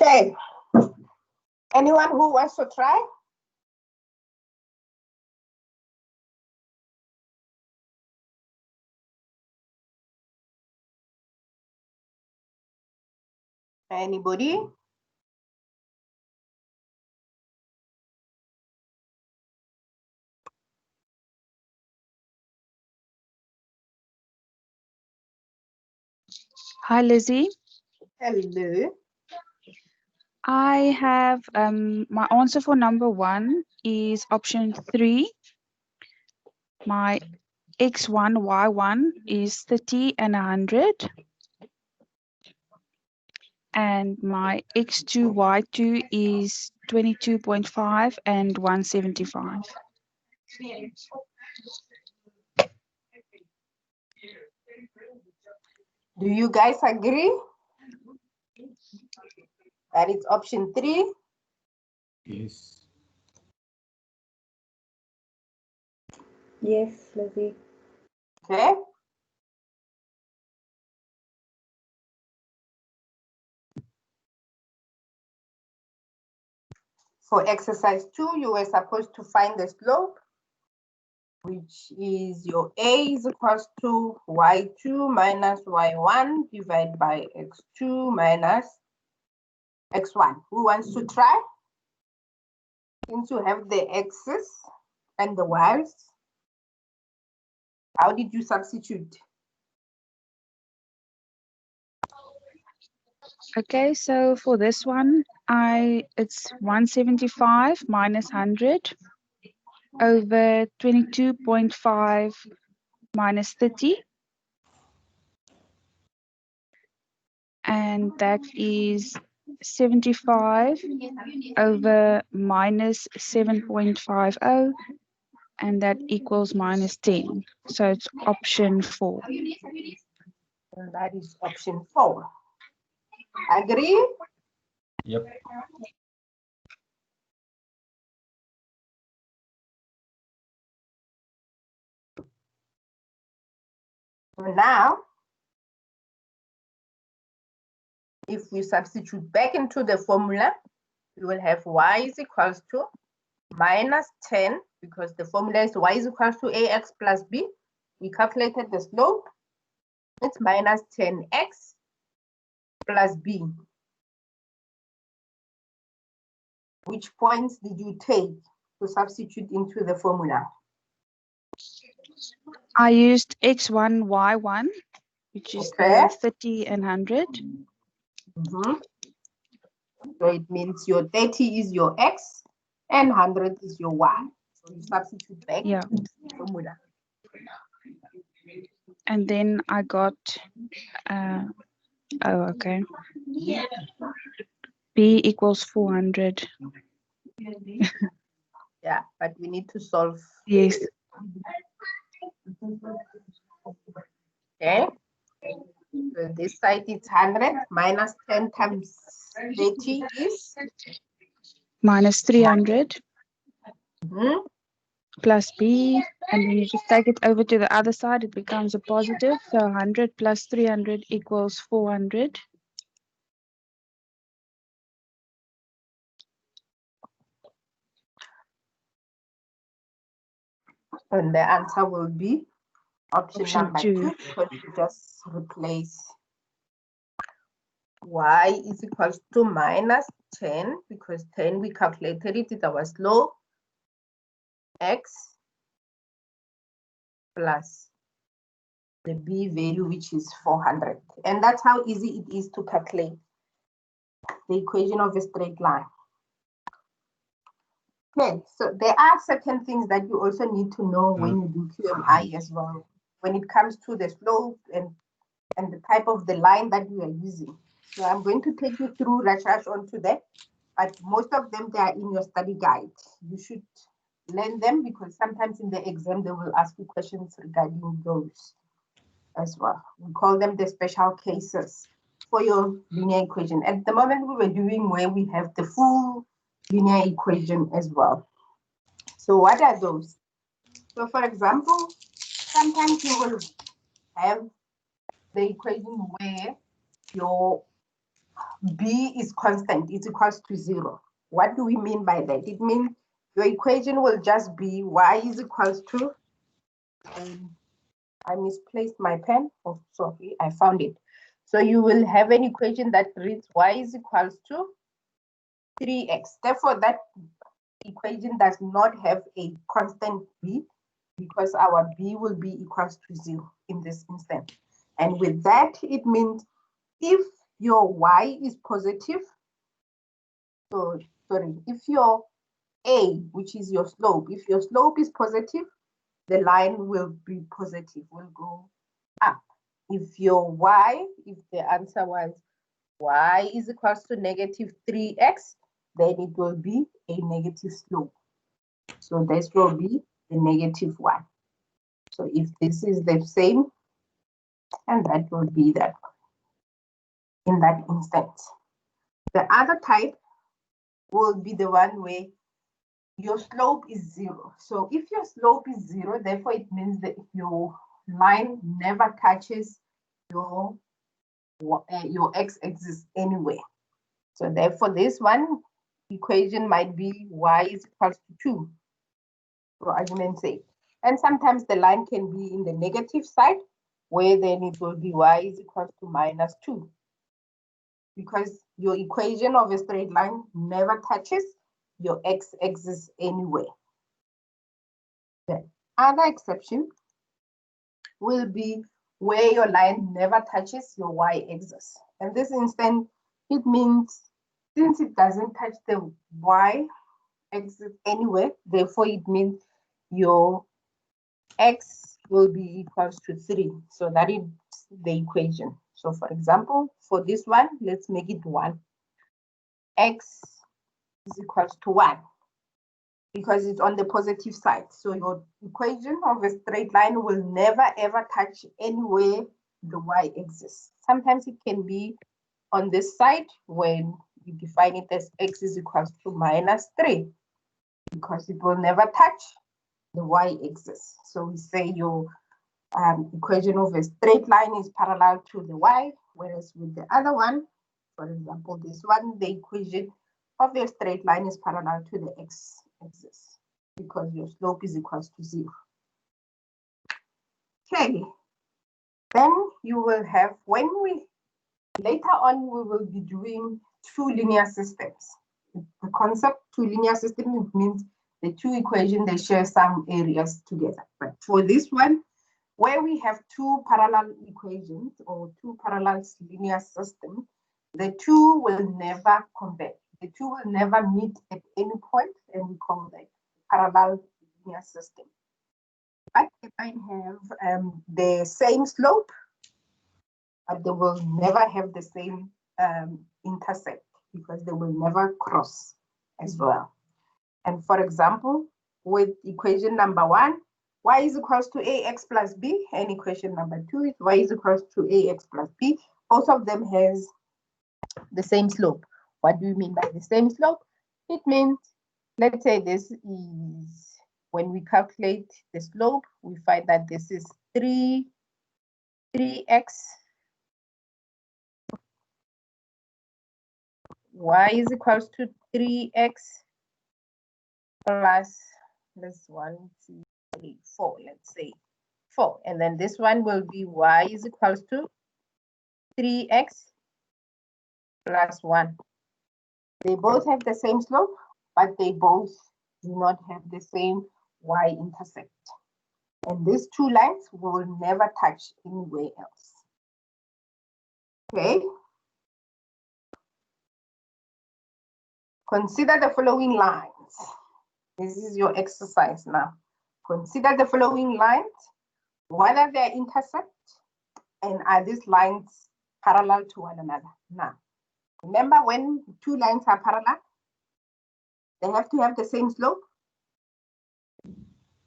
[SPEAKER 2] Okay. Anyone who wants to try? Anybody?
[SPEAKER 5] Hi, Lizzie.
[SPEAKER 2] Hello.
[SPEAKER 5] I have my answer for number 1 is option 3. My x1, y1 is 30 and 100. And my x2, y2 is 22.5 and 175.
[SPEAKER 2] Do you guys agree that it's option 3?
[SPEAKER 3] Yes.
[SPEAKER 7] Yes, Lizzie.
[SPEAKER 2] Okay. For exercise 2, you were supposed to find the slope, which is your A is equals to y2 minus y1 divided by x2 minus x1. Who wants to try? Since you have the x's and the y's, how did you substitute?
[SPEAKER 5] Okay, so for this one, it's 175 minus 100 over 22.5 minus 30. And that is 75 over minus 7.50, and that equals minus 10. So it's option 4.
[SPEAKER 2] And that is option 4. Agree?
[SPEAKER 3] Yep.
[SPEAKER 2] So now, if we substitute back into the formula, we will have y is equals to minus 10, because the formula is y is equals to ax plus b. We calculated the slope. It's minus 10x plus b. which points did you take to substitute into the formula?
[SPEAKER 5] I used x1, y1, which is
[SPEAKER 2] Okay.
[SPEAKER 5] the 30 and 100.
[SPEAKER 2] So it means your 30 is your x and 100 is your y. So you substitute back
[SPEAKER 5] Yeah.
[SPEAKER 2] the formula.
[SPEAKER 5] And then I got, oh, okay. B equals 400.
[SPEAKER 2] Yeah, but we need to solve.
[SPEAKER 5] Yes.
[SPEAKER 2] Okay. So this side is 100 minus 10 times 30 is
[SPEAKER 5] Minus 300
[SPEAKER 2] mhm,
[SPEAKER 5] plus B. And then you just take it over to the other side. It becomes a positive. So 100 plus 300 equals 400.
[SPEAKER 2] and the answer will be option
[SPEAKER 5] Option
[SPEAKER 2] number
[SPEAKER 5] 2.
[SPEAKER 2] 2, because you just replace y is equals to minus 10, because 10 we calculated it, it was slope, x plus the b value, which is 400. And that's how easy it is to calculate the equation of a straight line. Okay, so there are certain things that you also need to know when you do QMI as well, when it comes to the slope and the type of the line that you are using. So I'm going to take you through rush onto that, but most of them, they are in your study guide. You should learn them, because sometimes in the exam, they will ask you questions regarding those as well. We call them the special cases for your linear equation. At the moment, we were doing where we have the full linear equation as well. So what are those? So for example, sometimes you will have the equation where your b is constant, it's equals to 0. What do we mean by that? It means your equation will just be y is equals to, I misplaced my pen. Oh, sorry, I found it. So you will have an equation that reads y is equals to 3x. Therefore, that equation does not have a constant b, because our b will be equals to 0 in this instance. And with that, it means if your y is positive, so sorry, if your a, which is your slope, if your slope is positive, the line will be positive, will go up. If your y, if the answer was y is equals to negative 3x, then it will be a negative slope. So this will be the negative 1. So if this is the same, and that will be that in that instance. The other type will be the one where your slope is 0. So if your slope is 0, therefore it means that your line never touches your x-axis anyway. So therefore this one equation might be y is equals to 2, for argument's sake. And sometimes the line can be in the negative side, where then it will be y is equals to minus 2. Because your equation of a straight line never touches your x-axis anyway. The other exception will be where your line never touches your y-axis. In this instance, it means since it doesn't touch the y-axis anywhere, therefore it means your x will be equals to 3. So that is the equation. So for example, for this one, let's make it 1. X is equals to 1, because it's on the positive side. So your equation of a straight line will never ever touch anywhere the y-axis. Sometimes it can be on this side when you define it as x is equals to minus 3, because it will never touch the y-axis. So we say your equation of a straight line is parallel to the y, whereas with the other one, for example, this one, the equation of a straight line is parallel to the x-axis, because your slope is equals to 0. Okay, then you will have, when we, later on, we will be doing two linear systems. The concept two linear system means the two equations, they share some areas together. But for this one, where we have two parallel equations or two parallel linear systems, the two will never converge. The two will never meet at any point, and we call that parallel linear system. But they might have the same slope, but they will never have the same intersect because they will never cross as well. And for example, with equation number 1, y is equals to ax plus b, and equation number 2 is y is equals to ax plus b. Both of them has the same slope. What do you mean by the same slope? It means, let's say this is, when we calculate the slope, we find that this is 3x y is equals to 3x plus this 1, 2, 3, 4, let's say 4. And then this one will be y is equals to 3x plus 1. They both have the same slope, but they both do not have the same y-intercept. And these two lines will never touch anywhere else. Okay. Consider the following lines. This is your exercise now. Consider the following lines. What are their intercepts? And are these lines parallel to one another? Now, remember when two lines are parallel, they have to have the same slope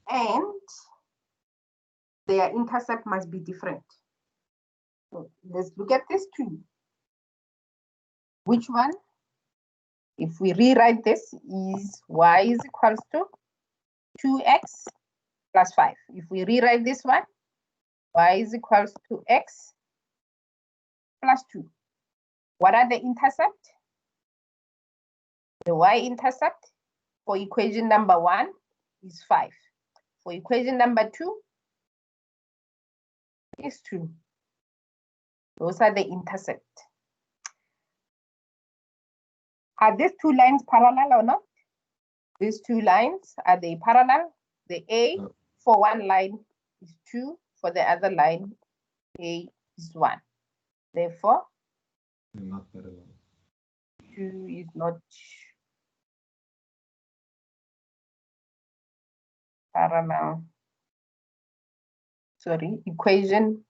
[SPEAKER 2] and their intercept must be different. So let's look at this two. Which one? If we rewrite this, is y is equals to 2x plus 5. If we rewrite this one, y is equals to x plus 2. What are the intercept? The y-intercept for equation number 1 is 5. For equation number 2 is 2. Those are the intercept. Are these two lines parallel or not? These two lines, are they parallel? The A for one line is 2, for the other line, A is 1. Therefore,
[SPEAKER 3] They're not parallel.
[SPEAKER 2] 2 is not parallel. Sorry, equation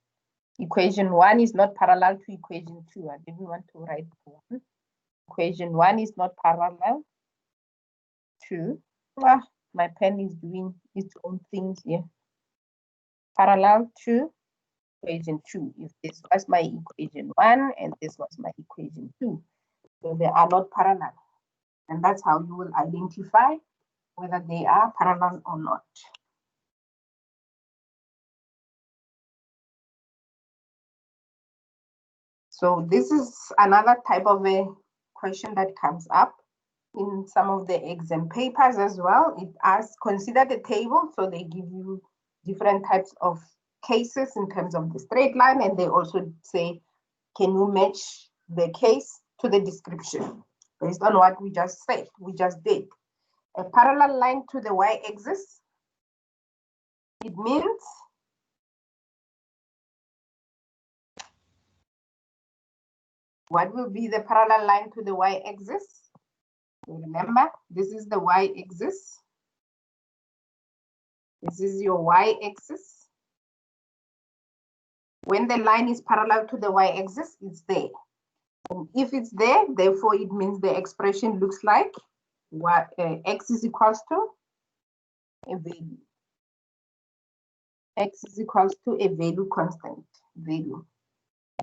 [SPEAKER 2] 1 is not parallel to equation 2. I didn't want to write 1. Equation 1 is not parallel to, my pen is doing its own things here. Parallel to equation 2. If this was my equation 1 and this was my equation 2. So they are not parallel. And that's how you will identify whether they are parallel or not. So this is another type of a question that comes up in some of the exam papers as well. It asks, consider the table. So they give you different types of cases in terms of the straight line, and they also say, can you match the case to the description based on what we just said, we just did. A parallel line to the y-axis, it means what will be the parallel line to the y-axis? Remember, this is the y-axis. This is your y-axis. When the line is parallel to the y-axis, it's there. And if it's there, therefore it means the expression looks like x is equals to a value. X is equals to a value, constant value.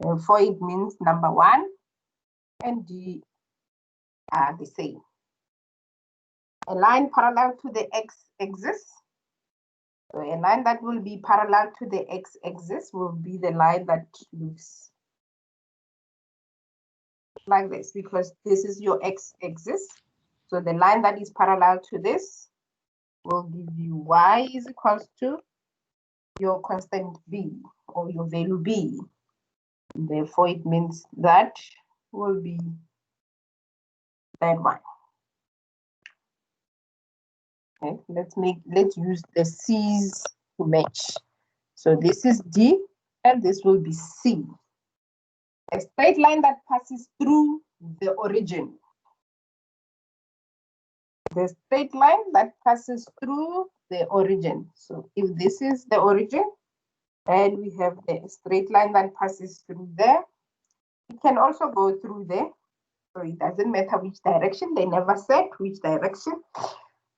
[SPEAKER 2] Therefore it means number 1 and D are the same. A line parallel to the x-axis. So a line that will be parallel to the x-axis will be the line that looks like this, because this is your x-axis. So the line that is parallel to this will give you y is equals to your constant b, or your value b. And therefore it means that will be that one. Okay, let's use the C's to match. So this is D and this will be C. A straight line that passes through the origin. The straight line that passes through the origin. So if this is the origin and we have the straight line that passes through there, it can also go through there. So it doesn't matter which direction, they never said which direction.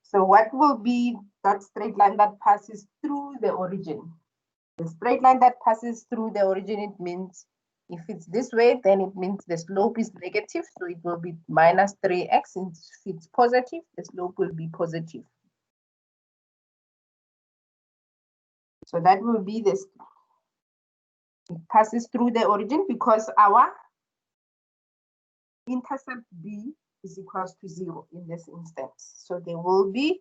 [SPEAKER 2] So what will be that straight line that passes through the origin? The straight line that passes through the origin, it means if it's this way, then it means the slope is negative. So it will be minus 3x. If it's positive, the slope will be positive. So that will be this. It passes through the origin because our intercept B is equals to 0 in this instance. So there will be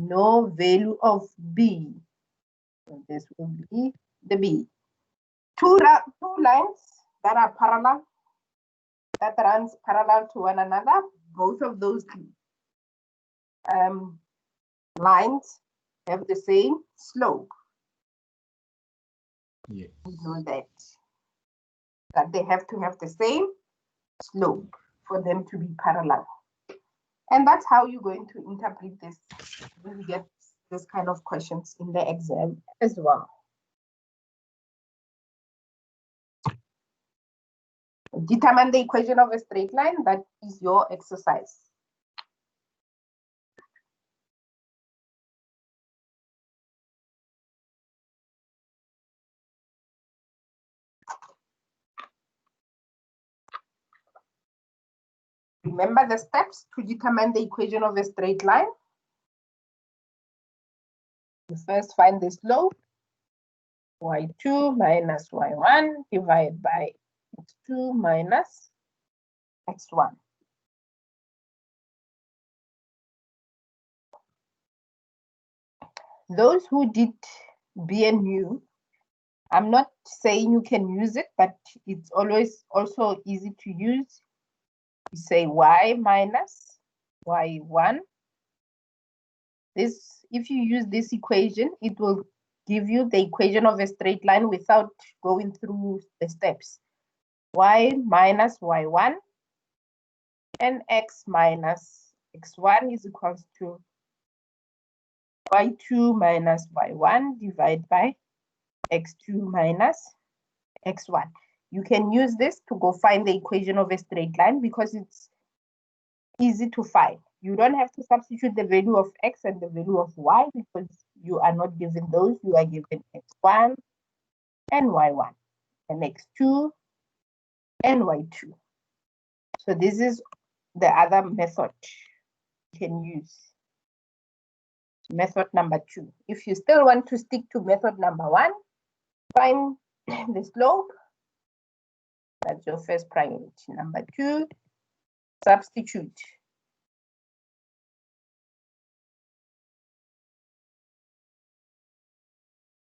[SPEAKER 2] no value of B. So this will be the B. Two lines that are parallel, that runs parallel to one another, both of those lines have the same slope.
[SPEAKER 3] Yes.
[SPEAKER 2] We know that they have to have the same slope for them to be parallel. And that's how you're going to interpret this when you get this kind of questions in the exam as well. Determine the equation of a straight line. That is your exercise. Remember the steps to determine the equation of a straight line. You first find the slope, y2 minus y1 divided by x2 minus x1. Those who did BNU, I'm not saying you can use it, but it's always also easy to use. You say y minus y1. This, if you use this equation, it will give you the equation of a straight line without going through the steps. Y minus y1 and x minus x1 is equals to y2 minus y1 divided by x2 minus x1. You can use this to go find the equation of a straight line because it's easy to find. You don't have to substitute the value of x and the value of y because you are not given those. You are given x1 and y1 and x2 and y2. So this is the other method you can use. Method number 2. If you still want to stick to method number 1, find the slope. That's your first priority. Number 2, substitute.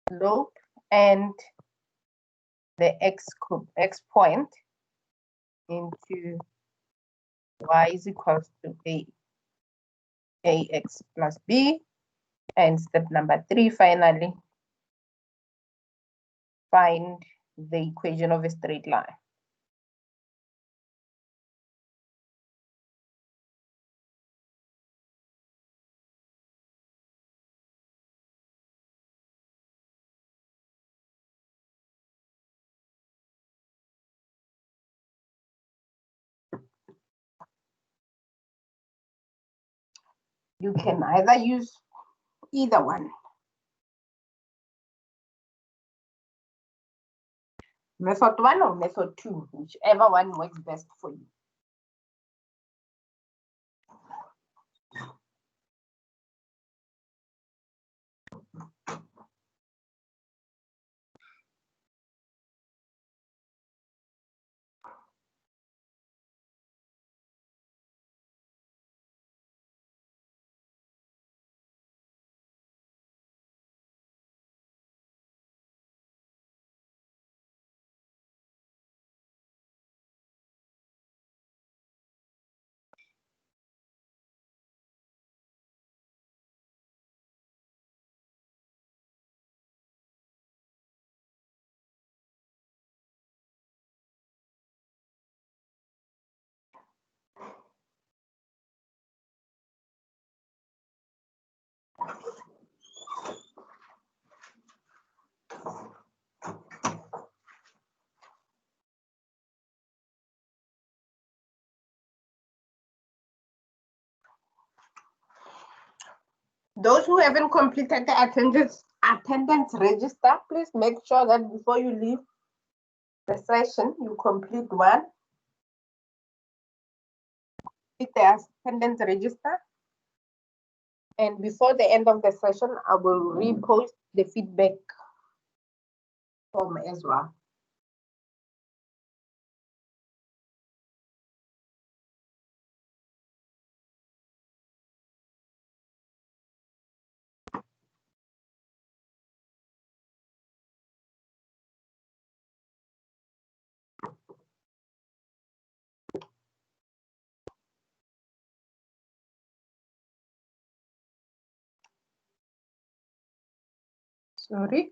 [SPEAKER 2] Slope and the x point into y is equals to ax plus b. And step number 3, finally, find the equation of a straight line. You can either use either one. Method 1 or method 2, whichever one works best for you. Those who haven't completed the attendance register, please make sure that before you leave the session, you complete one. With the attendance register. And before the end of the session, I will repost the feedback form as well. Sorry.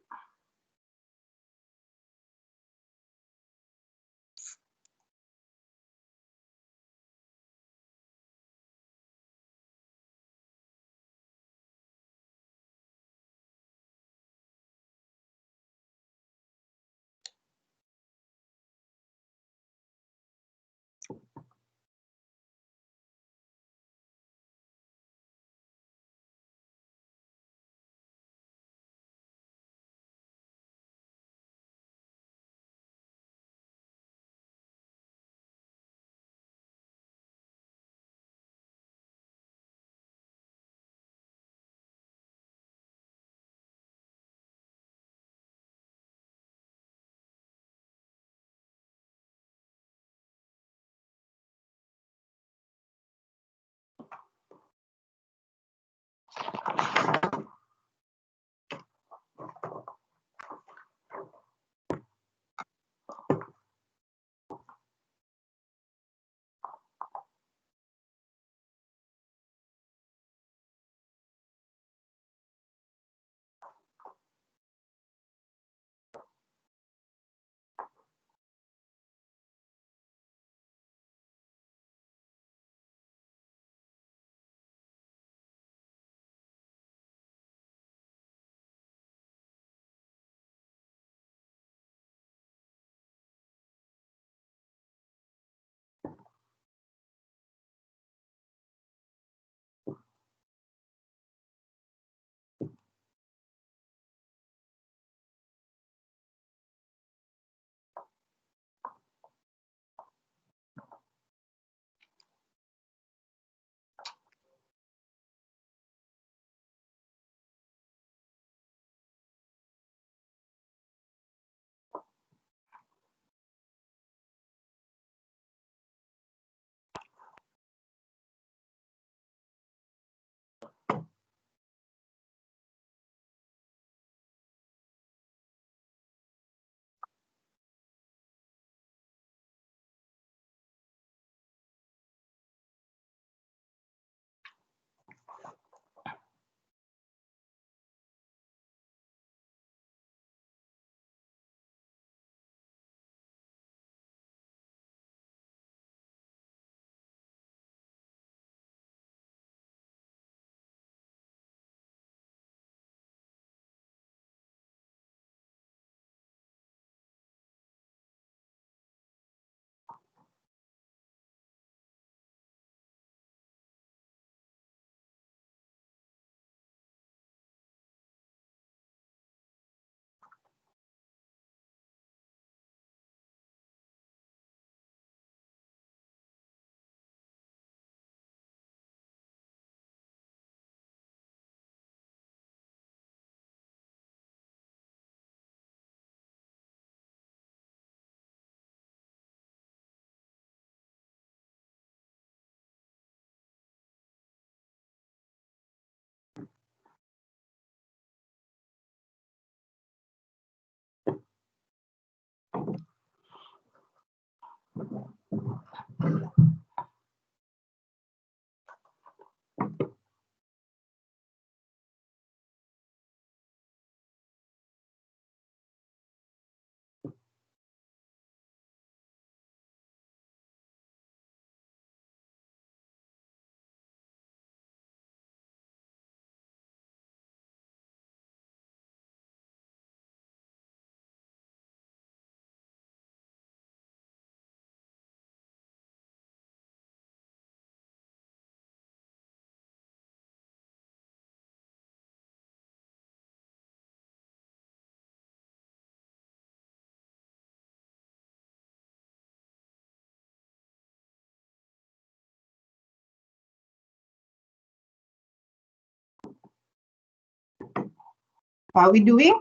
[SPEAKER 2] How are we doing?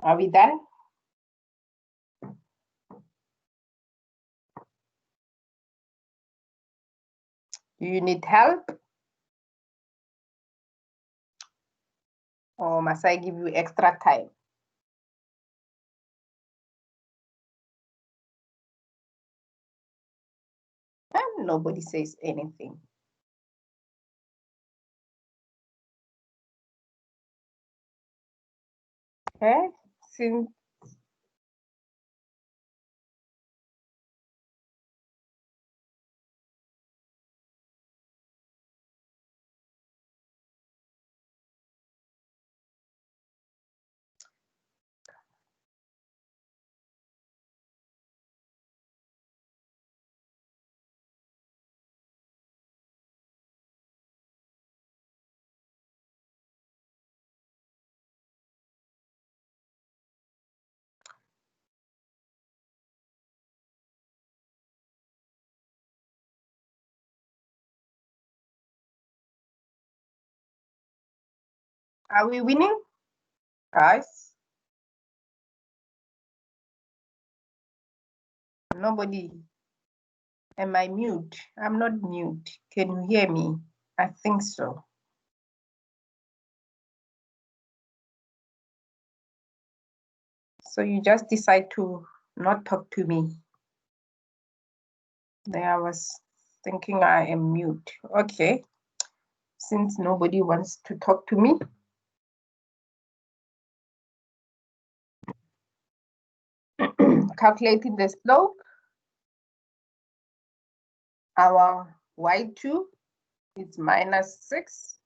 [SPEAKER 2] Are we done? Do you need help? Or must I give you extra time? And nobody says anything. Okay, since are we winning, guys? Nobody. Am I mute? I'm not mute. Can you hear me? I think so. So you just decide to not talk to me. There I was thinking I am mute. Okay. Since nobody wants to talk to me. Calculating the slope. Our y2 is -6.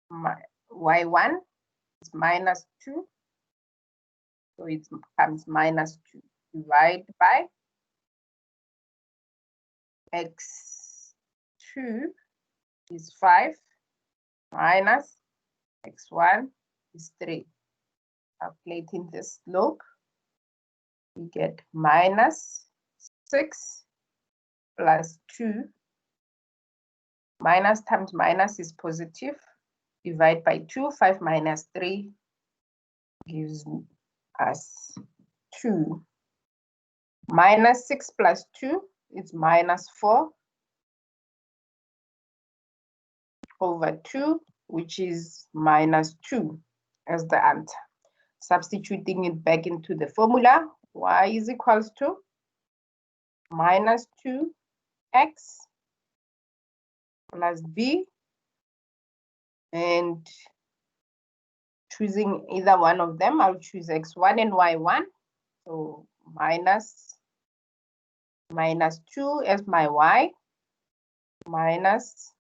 [SPEAKER 2] My y1 is -2. So it becomes -2. Divide by x2 is 5 minus x1 is 3. Calculating the slope, we get -6 plus 2. Minus times minus is positive. Divide by 2. 5 minus 3 gives us 2. -6 plus 2 is -4 over 2, which is -2 as the answer. Substituting it back into the formula, y is equals to -2x plus b, and choosing either one of them, I'll choose x1 and y1. So -2 as my y, minus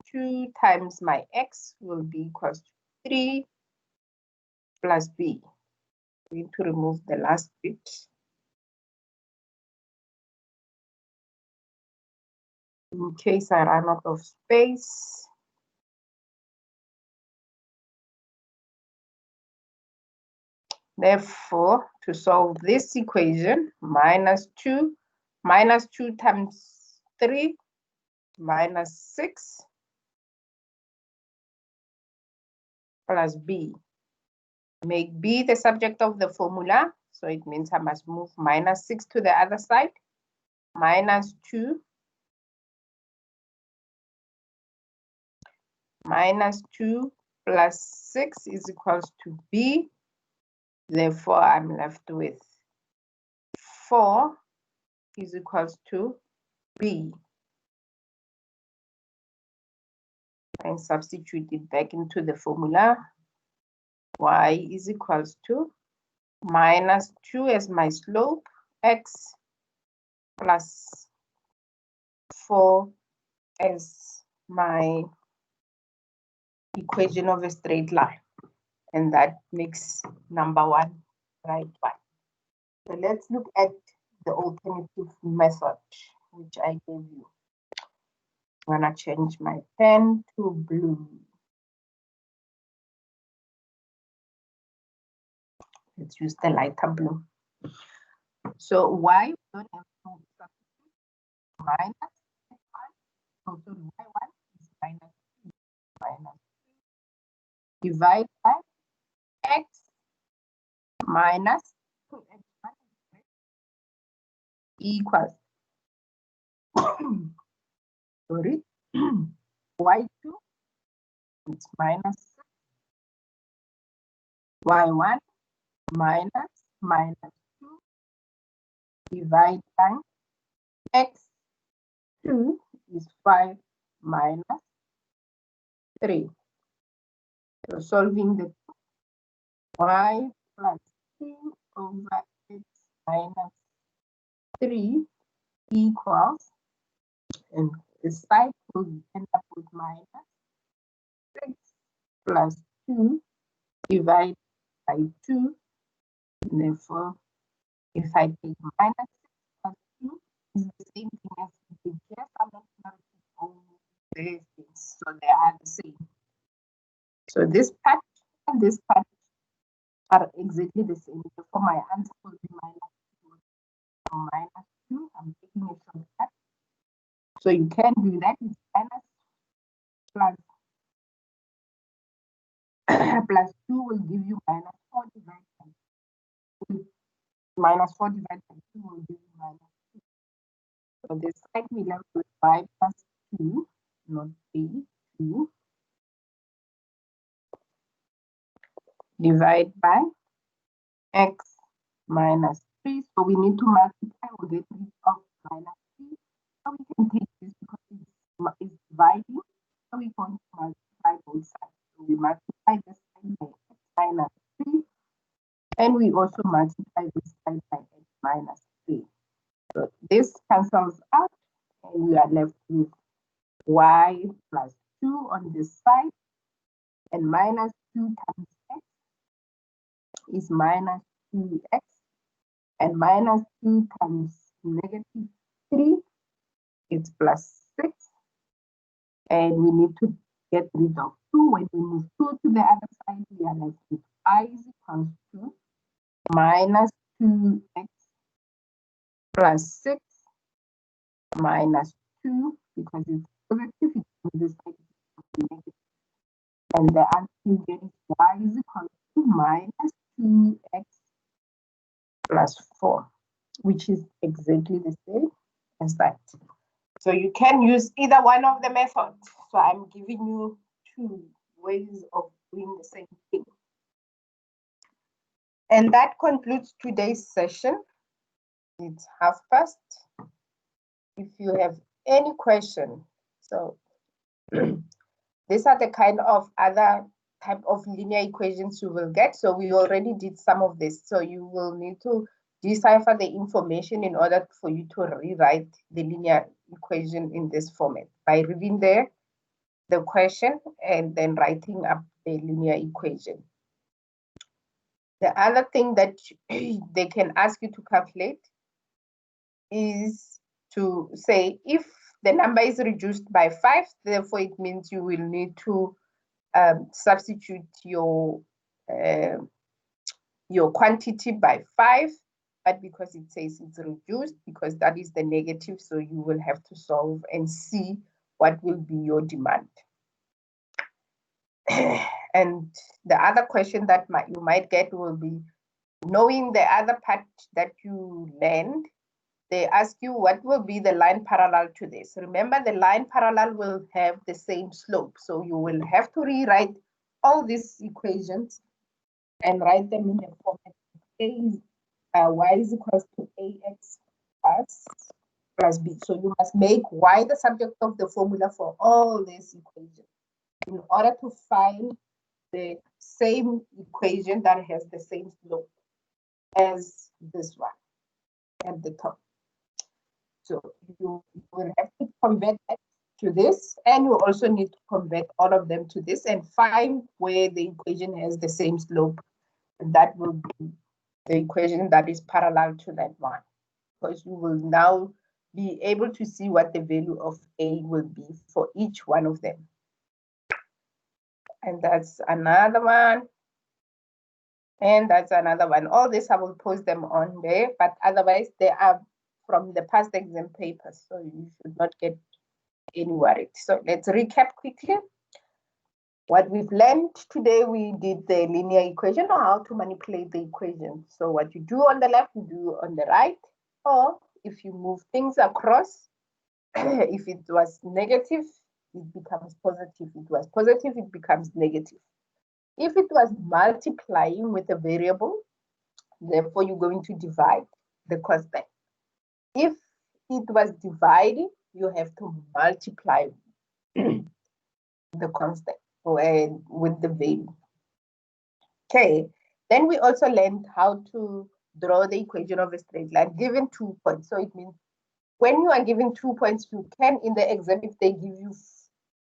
[SPEAKER 2] 2 times my x will be equals to 3 plus b. We need to remove the last bit. In case I run out of space. Therefore, to solve this equation, -2 times 3, -6 plus b. Make b the subject of the formula, so it means I must move -6 to the other side. -2 plus 6 is equals to b. Therefore, I'm left with 4 is equals to b. And substitute it back into the formula. Y is equals to -2 as my slope, x plus 4 as my equation of a straight line. And that makes number 1 right one. So let's look at the alternative method, which I gave you. I'm gonna change my pen to blue. Let's use the lighter blue. So y, we don't have to substitute minus x1 Oh, sorry, y1 is minus 2 minus 2 divided by x minus 2x1 equals sorry y2 it's minus 6 y1 minus 2 divided by x2 is 5 minus 3. So solving the y plus 2 over x minus 3 equals, and the side will end up with minus 6 plus 2 divided by 2. And therefore, if I take minus 6 plus 2, is the same thing as we did here. I'm not going to all these things, so they are the same. So this part and this part are exactly the same. Therefore, my answer will be minus 2. I'm taking it from that. So you can do that. It's minus plus plus 2 will give you minus 4 divided by 2. Minus 4 divided by 2 will give you minus 2. So this side we left with 5 plus 2, not 3, 2, divide by x minus 3. So we need to multiply. We'll get rid of minus 3. So we can take this because it's dividing. So we're going to multiply both sides. So we multiply this side by x minus 3. And we also multiply this side by x minus 3. So this cancels out. And we are left with y plus 2 on this side. And minus 2 times x is minus 2x. And minus 2 times negative 3 is plus 6. And we need to get rid of 2. When we move 2 to the other side, we are left with I is equals to minus 2x plus 6 minus 2, because it's positive, it's this side is negative. And the answer you get is y is equal to minus 2x plus 4, which is exactly the same as that. So you can use either one of the methods. So I'm giving you 2 ways of doing the same thing. And that concludes today's session. It's past. If you have any question, so these are the kind of other type of linear equations you will get. So we already did some of this. So you will need to decipher the information in order for you to rewrite the linear equation in this format by reading the question and then writing up the linear equation. The other thing that they can ask you to calculate is to say if the number is reduced by 5, therefore it means you will need to substitute your quantity by 5, but because it says it's reduced, because that is the negative, so you will have to solve and see what will be your demand. And the other question that you might get will be, knowing the other part that you learned, they ask you what will be the line parallel to this. Remember, the line parallel will have the same slope. So you will have to rewrite all these equations and write them in the format y is equals to ax plus b. So you must make y the subject of the formula for all these equations in order to find the same equation that has the same slope as this one at the top. So you will have to convert that to this, and you also need to convert all of them to this and find where the equation has the same slope. And that will be the equation that is parallel to that one, because you will now be able to see what the value of A will be for each one of them. And that's another one. And that's another one. All this I will post them on there, but otherwise they are from the past exam papers, so you should not get any worries. So let's recap quickly. What we've learned today, we did the linear equation, or how to manipulate the equation. So what you do on the left, you do on the right, or if you move things across, if it was negative, it becomes positive. If it was positive, it becomes negative. If it was multiplying with a variable, therefore you're going to divide the constant. If it was dividing, you have to multiply the constant with the value. Okay, then we also learned how to draw the equation of a straight line given 2 points. So it means when you are given 2 points, you can, in the exam, if they give you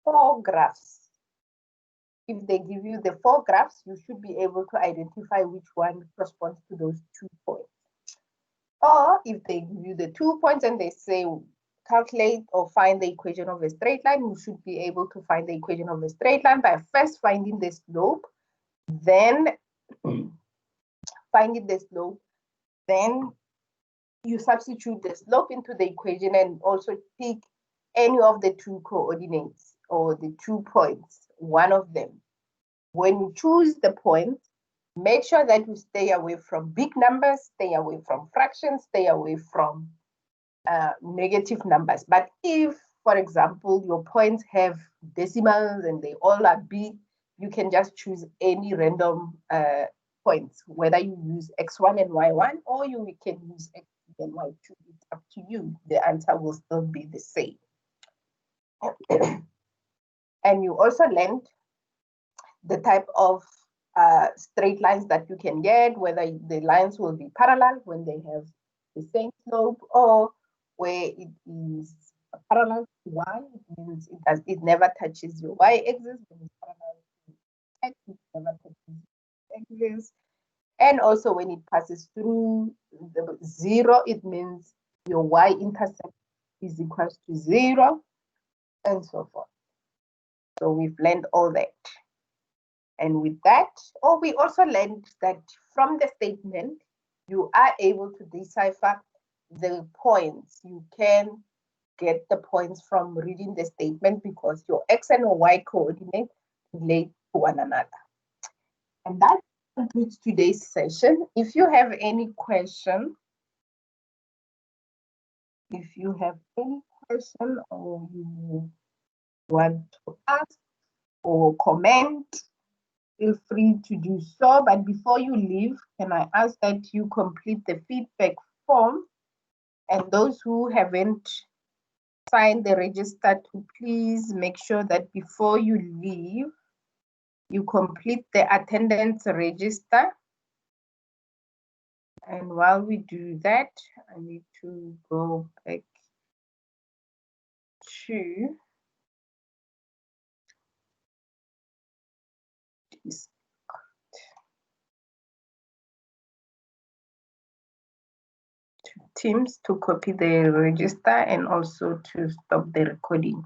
[SPEAKER 2] 4 graphs, if they give you the 4 graphs, you should be able to identify which one corresponds to those 2 points. Or if they give you the 2 points and they say calculate or find the equation of a straight line, you should be able to find the equation of a straight line by first finding the slope, then finding the slope, then you substitute the slope into the equation and also pick any of the 2 coordinates or the 2 points, one of them. When you choose the point, make sure that you stay away from big numbers, stay away from fractions, stay away from negative numbers. But if, for example, your points have decimals and they all are big, you can just choose any random points, whether you use x1 and y1 or you can use x2 and y2. It's up to you. The answer will still be the same. And you also learned the type of straight lines that you can get, whether the lines will be parallel when they have the same slope, or where it is parallel to y, it means it never touches your y-axis. When it's parallel to x, it never touches x-axis. And also when it passes through the 0, it means your y-intercept is equal to 0, and so forth. So we've learned all that. And with that, we also learned that from the statement, you are able to decipher the points. You can get the points from reading the statement because your x and y coordinates relate to one another. And that concludes today's session. If you have any question, or you want to ask or comment, feel free to do so. But before you leave, can I ask that you complete the feedback form? And those who haven't signed the register, to please make sure that before you leave, you complete the attendance register. And while we do that, I need to go back to Teams to copy the register and also to stop the recording.